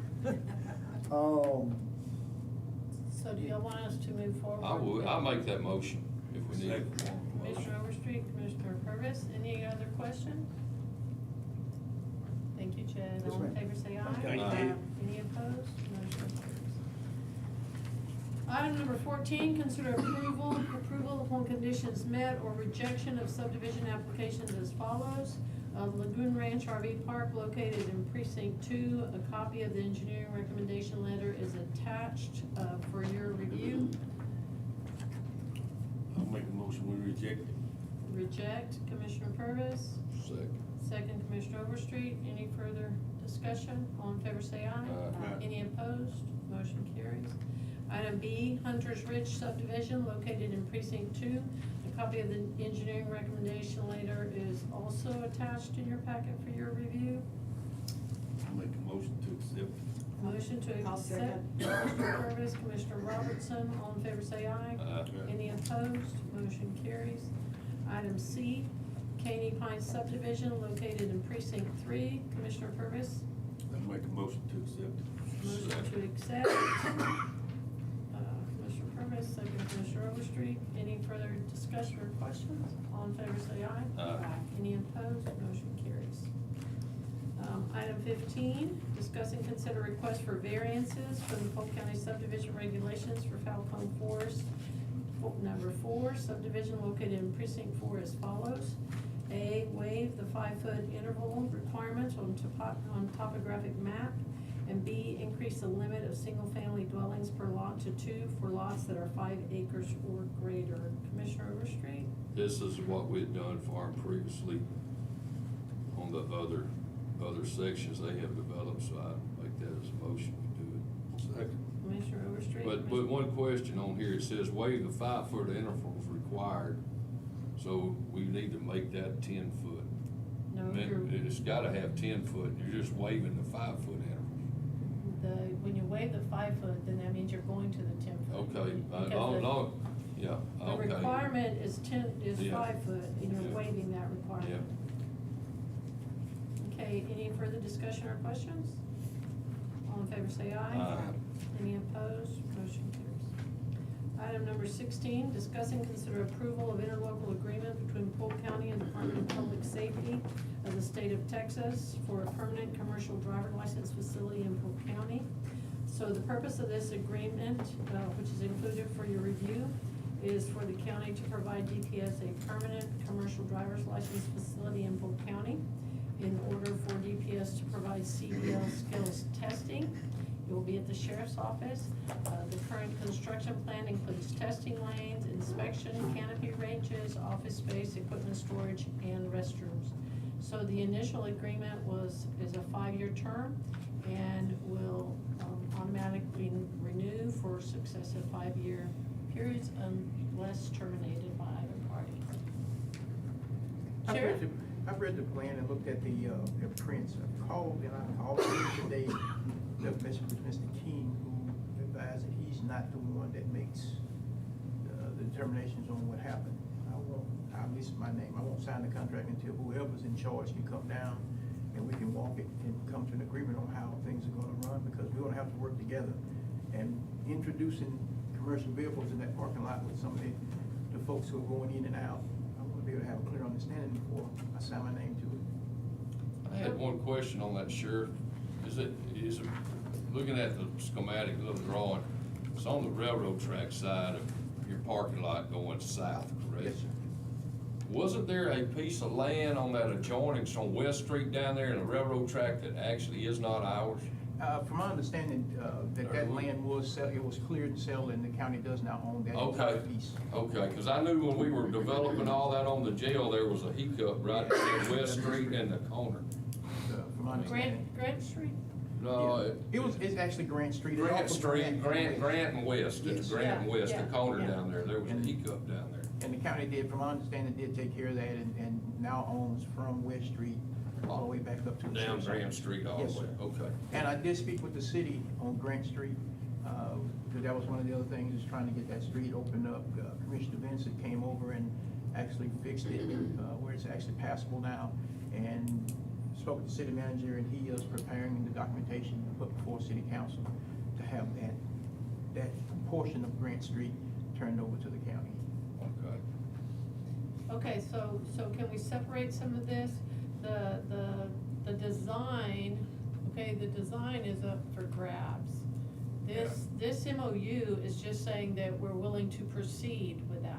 So do y'all want us to move forward? I'll make that motion if we need it. Commissioner Overstreet, Commissioner Purvis, any other questions? Thank you, Chad. Yes, All in ma'am. favor, say aye. Thank you. Any opposed? Motion carries. Item number 14, consider approval upon conditions met or rejection of subdivision applications as follows. Lagoon Ranch RV Park located in precinct 2. A copy of the engineering recommendation letter is attached for your review. I'll make a motion, we reject it. Reject, Commissioner Purvis. Second. Second, Commissioner Overstreet. Any further discussion? All in favor, say aye. Aye. Any opposed? Motion carries. Item B, Hunter's Ridge subdivision located in precinct 2. A copy of the engineering recommendation letter is also attached in your packet for your review. I'll make a motion to accept. Motion to I'll accept, second. Commissioner Purvis, Commissioner Robertson. All in favor, say aye. Aye. Any opposed? Motion carries. Item C, Caney Pines subdivision located in precinct 3. Commissioner Purvis. I'll make a motion to accept. Motion to accept. Commissioner Purvis, second Commissioner Overstreet. Any further discussion or questions? All in favor, say aye. Aye. Any opposed? Motion carries. Item 15, discuss and consider request for variances from the Polk County subdivision regulations for Falcone Forest. Number 4, subdivision located in precinct 4 as follows. A, waive the 5-foot interval requirements on topographic map. And B, increase the limit of single-family dwellings per lot to 2 for lots that are 5 acres or greater. Commissioner Overstreet? This is what we had done for them previously on the other sections they have developed, so I make that as a motion to do it. Second. Commissioner Overstreet? But one question on here, it says waive the 5-foot intervals required, so we need to make that 10 foot. No, It's gotta have 10 foot, you're just waiving the 5-foot intervals. when you waive the 5 foot, then that means you're going to the 10 foot. Okay, Because yeah, the okay. requirement is Yeah. 5 foot, and you're Yeah. waiving that Yeah, requirement. Okay, any further discussion or questions? All in favor, say aye. Aye. Any opposed? Motion carries. Item number 16, discuss and consider approval of interlocal agreement between Polk County and Department of Public Safety of the State of Texas for a permanent commercial driver license facility in Polk County. So the purpose of this agreement, which is included for your review, is for the county to provide DPS a permanent commercial driver's license facility in Polk County in order for DPS to provide CDL skills testing It will be at the sheriff's office. The current construction plan includes testing lanes, inspection, canopy ranges, office space, equipment storage, and restrooms. So the initial agreement is a 5-year term and will automatically renew for successive 5-year periods unless terminated by either party. Sheriff? I've read the plan and looked at the prints. I've called and I called today, left a message with Mr. King, who advised that he's not the one that makes the determinations on what happened. I'll list my name. I won't sign the contract until whoever's in charge can come down and we can walk it and come to an agreement on how things are gonna run, because we're gonna have to work together. And introducing commercial vehicles in that parking lot with some of the folks who are going in and out, I wanna be able to have a clear understanding before I sign my name to it. I had one question on that, Sheriff. Is it, looking at the schematic, little drawing, it's on the railroad track side of your parking lot going south, correct? Yes, sir. Wasn't there a piece of land on that adjoining, on West Street down there in the railroad track that actually is not ours? From my understanding, that land was, it was cleared and settled, and the county does now own that entire Okay, piece. okay, because I knew when we were developing all that on the jail, there was a hiccup right at West Street and the corner. From my understanding. Grant Street? No, It's actually Grant Street. Grant Street, Grant and West, it's Yes. Grant and West, the Yeah, corner yeah. down there, there was a hiccup down there. And the county did, from my understanding, did take care of that and now owns from West Street all the way back up to the. Down sheriff's Grant office. Street all Yes, the way, sir. okay. And I did speak with the city on Grant Street, because that was one of the other things, is trying to get that street opened up. Commissioner Vincent came over and actually fixed it, where it's actually passable now. And spoke with the city manager, and he is preparing the documentation to put before city council to have that portion of Grant Street turned over to the county. Okay. Okay, so can we separate some of this? The design, okay, the design is up for grabs. This MOU is just saying that we're willing to proceed with that.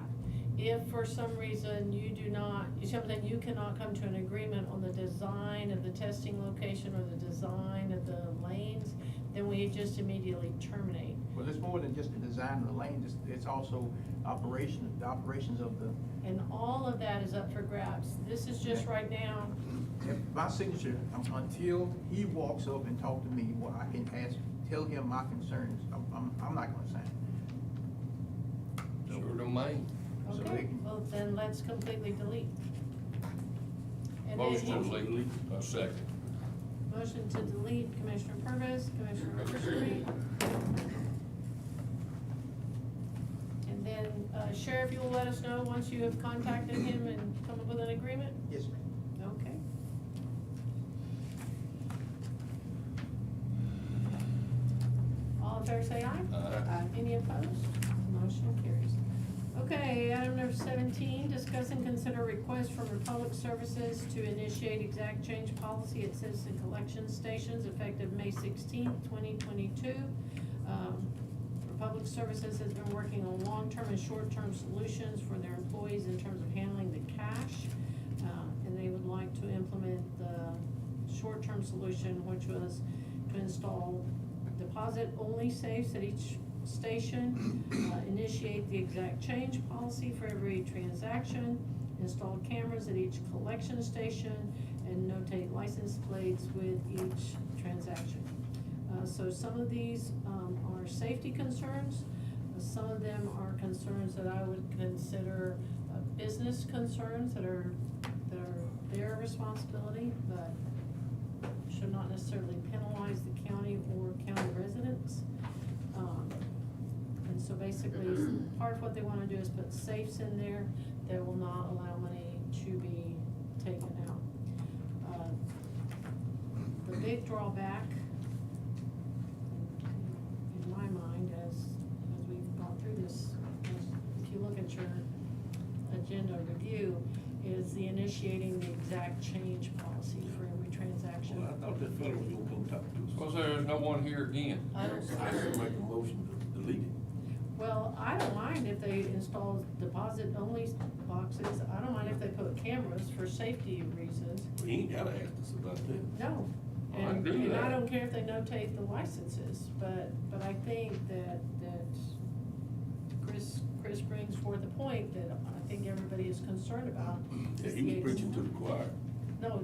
If for some reason you do not, you see what I'm saying, you cannot come to an agreement on the design of the testing location or the design of the lanes, then we just immediately terminate. Well, it's more than just the design of the lane, it's also the operations of the. And all of that is up for grabs. This is just right now, My signature, until he walks up and talk to me, well, I can tell him my concerns, I'm not gonna sign. Sure domain. So they okay, can- well, then let's completely delete. And then Motion to delete, a second. Motion to delete Commissioner Purvis, Commissioner Overstreet. And then Sheriff, you will let us know once you have contacted him and come up with an agreement? Yes, ma'am. Okay. All in favor say aye. Aye. Any opposed? Motion carries. Okay, item number 17, discuss and consider request from Republic Services to initiate exact change policy at citizen collection stations effective May 16th, 2022. Republic Services has been working on long-term and short-term solutions for their employees in terms of handling the cash. And they would like to implement the short-term solution, which was to install deposit-only safes at each station, initiate the exact change policy for every transaction, install cameras at each collection station, and notate license plates with each transaction. So some of these are safety concerns. Some of them are concerns that I would consider business concerns that are their responsibility, but should not necessarily penalize the county or county residents. And so basically, part of what they wanna do is put safes in there that will not allow money to be taken out. The big drawback, in my mind, as we've gone through this, if you look at your agenda review, is the initiating the exact change policy for every transaction. Well, I thought that fellow was gonna come talk to us. Because there's no one here again. I don't, I should make a motion to delete it. well, I don't mind if they install deposit-only boxes. I don't mind if they put cameras for safety reasons. He ain't gotta ask us about that. No, I And, agree with and I that. don't care if they notate the licenses, but I think that Chris brings forth a point that I think everybody is concerned about. Yeah, he was preaching to the choir.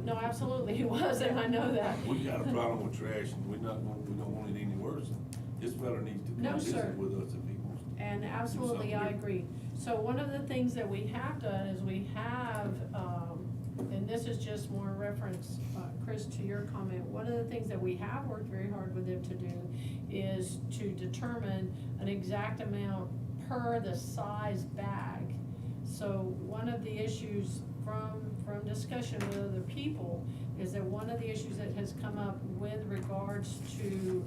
No, absolutely, he was, and I know that. We got a problem with trash, and we don't want it any worse. This fella needs to No, come sir. visit with us if he wants. And absolutely, I agree. So one of the things that we have done is we have, and this is just more reference, Chris, to your comment, one of the things that we have worked very hard with them to do is to determine an exact amount per the size bag. So one of the issues from discussion with other people is that one of the issues that has come up with regards to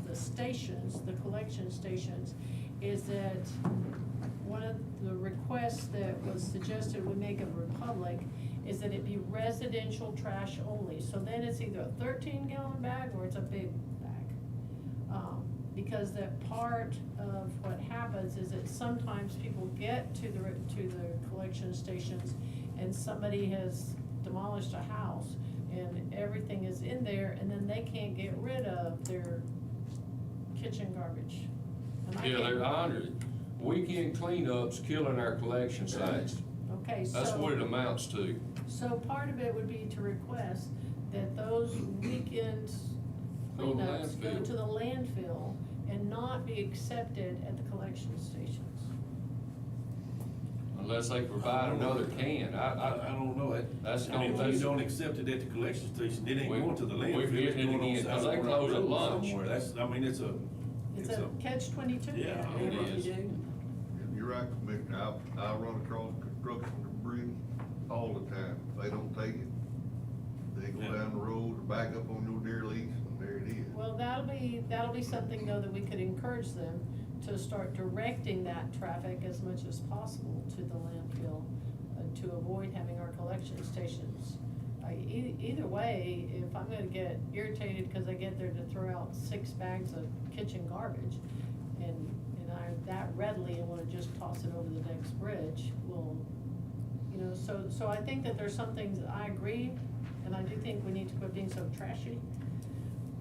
the stations, the collection stations, is that one of the requests that was suggested we make of Republic is that it be residential trash only. So then it's either a 13-gallon bag or it's a big bag. Because that part of what happens is that sometimes people get to the collection stations and somebody has demolished a house and everything is in there, and then they can't get rid of their kitchen garbage. And Yeah, can't- they're honored. Weekend cleanup's killing our collection sites. Okay, so. That's what it amounts to. So part of it would be to request that those weekend Go to cleanups go landfill. to the landfill and not be accepted at the collection stations. Unless they provide another can. I don't know it. That's I mean, gonna- if you don't accept it at the collection station, it ain't We- going to the we're landfill. getting It's it going on again, 'cause they South close at Road lunch. somewhere. That's, I mean, it's It's a catch-22. Yeah. It is. You're right, Commissioner, I run across construction debris all the time. If they don't take it, they go Yeah. down the road or back up on your deer lease, and there it is. Well, that'll be something though that we could encourage them to start directing that traffic as much as possible to the landfill, to avoid having our collection stations. Either way, if I'm gonna get irritated because I get there to throw out 6 bags of kitchen garbage, and I that readily and wanna just toss it over the next bridge, well, you know, so I think that there's some things that I agree, and I do think we need to quit being so trashy,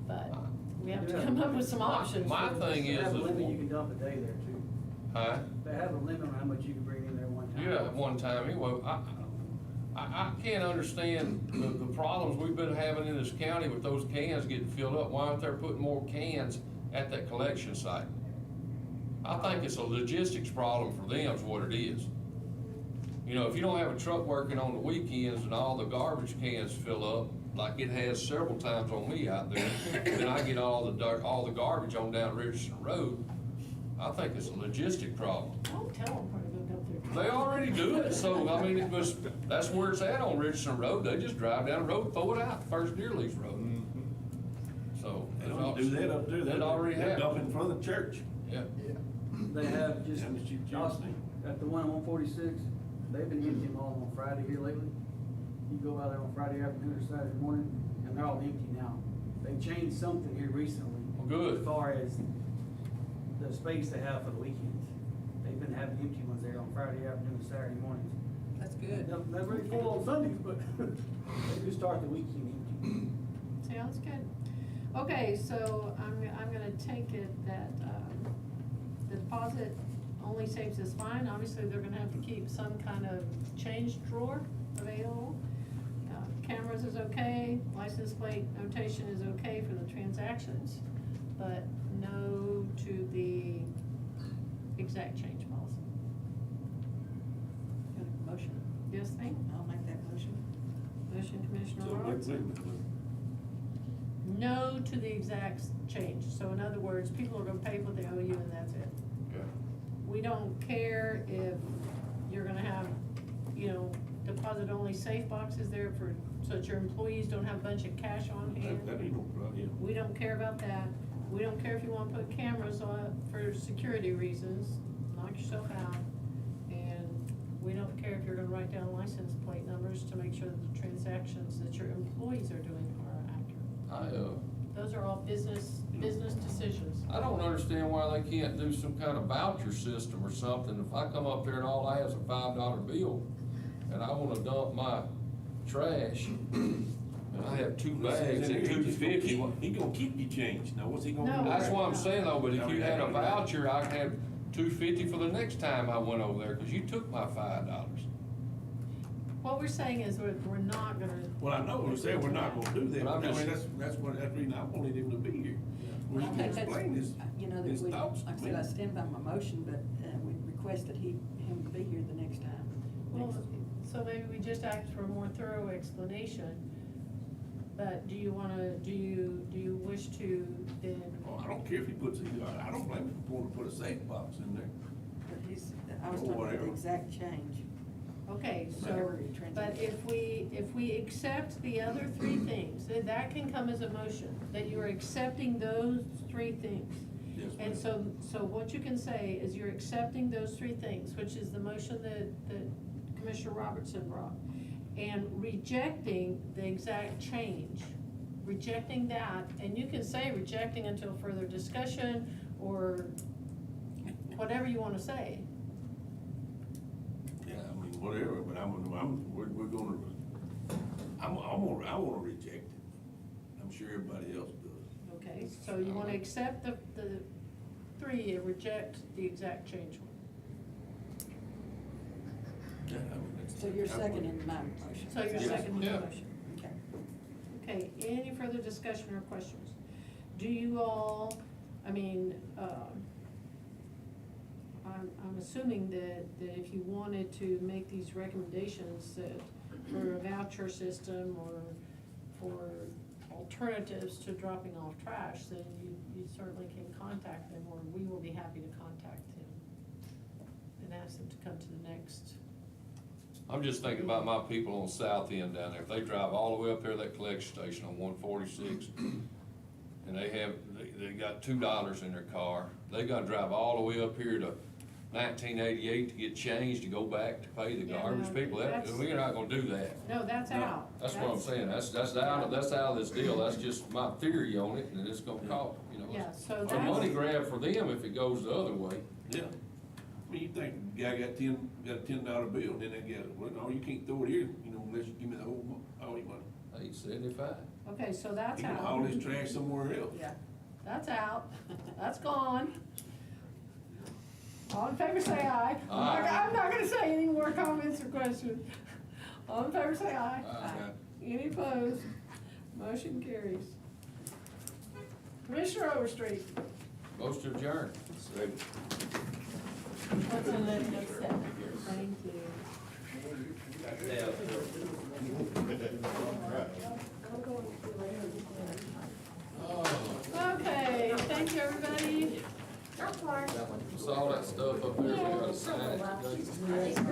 but we have to come up with some options. My for thing They is, have a limit, you can dump a day there too. huh? They have a limit on how much you can bring in there one time. Yeah, one time, anyway, I can't understand the problems we've been having in this county with those cans getting filled up. Why aren't they putting more cans at that collection site? I think it's a logistics problem for them is what it is. You know, if you don't have a truck working on the weekends and all the garbage cans fill up, like it has several times on me out there, then I get all the garbage on down Richardson Road. I think it's a logistic problem. Don't tell them where to go dump their. They already do it, so, I mean, that's where it's at on Richardson Road, they just drive down the road, throw it out, First Deer Lease Road. So. They don't do that up there. It already They happened. dump in front of the church. Yeah, They have just, Yeah, Mr. Chief Austin, at the one on 146, they've been emptying them all on Friday here lately. You go out there on Friday afternoon or Saturday morning, and they're all empty now. They changed something here recently. Well, good. As far as the space they have for the weekends. They've been having empty ones there on Friday afternoon and Saturday mornings. That's good. They're very full on Sundays, but they do start the weekend empty. Sounds good. Okay, so I'm gonna take it that, the deposit only saves is fine. Obviously, they're gonna have to keep some kind of change drawer available. Cameras is okay, license plate notation is okay for the transactions, but no to the exact change policy. Got a motion? Yes, ma'am? I'll make that motion. Motion, Commissioner So, wait Roberts? a minute. No to the exact change. So in other words, people are gonna pay what they owe you and that's it. yeah. We don't care if you're gonna have, you know, deposit only safe boxes there so that your employees don't have a bunch of cash on hand. That ain't no problem, yeah. We don't care about that. We don't care if you wanna put cameras on for security reasons, knock yourself out. And we don't care if you're gonna write down license plate numbers to make sure that the transactions that your employees are doing are accurate. Those are all business decisions. I don't understand why they can't do some kind of voucher system or something. If I come up there and all I have is a $5 bill, and I wanna dump my trash, and and I have 2 Well, it says bags in at here, he's gonna $2.50. keep- He gonna keep you change. Now, what's he gonna No. do? That's what I'm saying though, but if I you mean, had a that- voucher, I could have $2.50 for the next time I went over there, cause you took my $5. What we're saying is we're not gonna. Well, I know, we're saying we're not gonna do that, But I'm but I mean, just- that's the reason I wanted him to be here. We I can think that's, explain his, you know, his that we, thoughts like I to said, I me. stand by my motion, but, we request that him be here the next time. Well, Next- so maybe we just ask for a more thorough explanation, but do you wish to then? Oh, I don't care if he puts, I don't blame him for wanting to put a safe box in there. But I was Or talking about whatever. the exact change. Okay, so, Whatever you translate. but if we accept the other 3 things, then that can come as a motion, that you're accepting those 3 things. Yes, And ma'am. so what you can say is you're accepting those 3 things, which is the motion that Commissioner Robertson brought, and rejecting the exact change, rejecting that, and you can say rejecting until further discussion, or whatever you wanna say. Yeah, I mean, whatever, but we're gonna, I wanna reject it. I'm sure everybody else does. Okay, so you wanna accept the 3 and reject the exact change one. Yeah, I mean, that's. So you're seconding my motion? So you're Yes. seconding the Yeah. motion. Okay. Okay, any further discussion or questions? Do you all, I mean, I'm assuming that if you wanted to make these recommendations that for a voucher system or for alternatives to dropping off trash, then you certainly can contact them, or we will be happy to contact them and ask them to come to the next. I'm just thinking about my people on South End down there, if they drive all the way up there to that collection station on 146, and they got $2 in their car, they gotta drive all the way up here to 1988 to get changed, to go back to pay the Yeah, garbage no, people, that's- we're not gonna do that. No, that's No, out. That's what I'm saying, that's out of this deal, that's just my theory on it, and it's gonna cost, you know. Yeah, so It's a that's. money grab for them if it goes the other way. Yeah. I mean, you think, the guy got a $10 bill, and then they get, well, no, you can't throw it here, you know, unless you give me the whole, all your money. 875. Okay, so that's You can out. haul this trash somewhere else. Yeah, that's out, that's gone. All in favor, say aye. Aye. I'm not gonna say any more comments or questions. All in favor, say aye. Aye. Any opposed? Motion carries. Commissioner Overstreet. Most adjourned. Second. What's in the next step? Thank you. Okay, thank you, everybody. Saw that stuff up there, we gotta sign it today.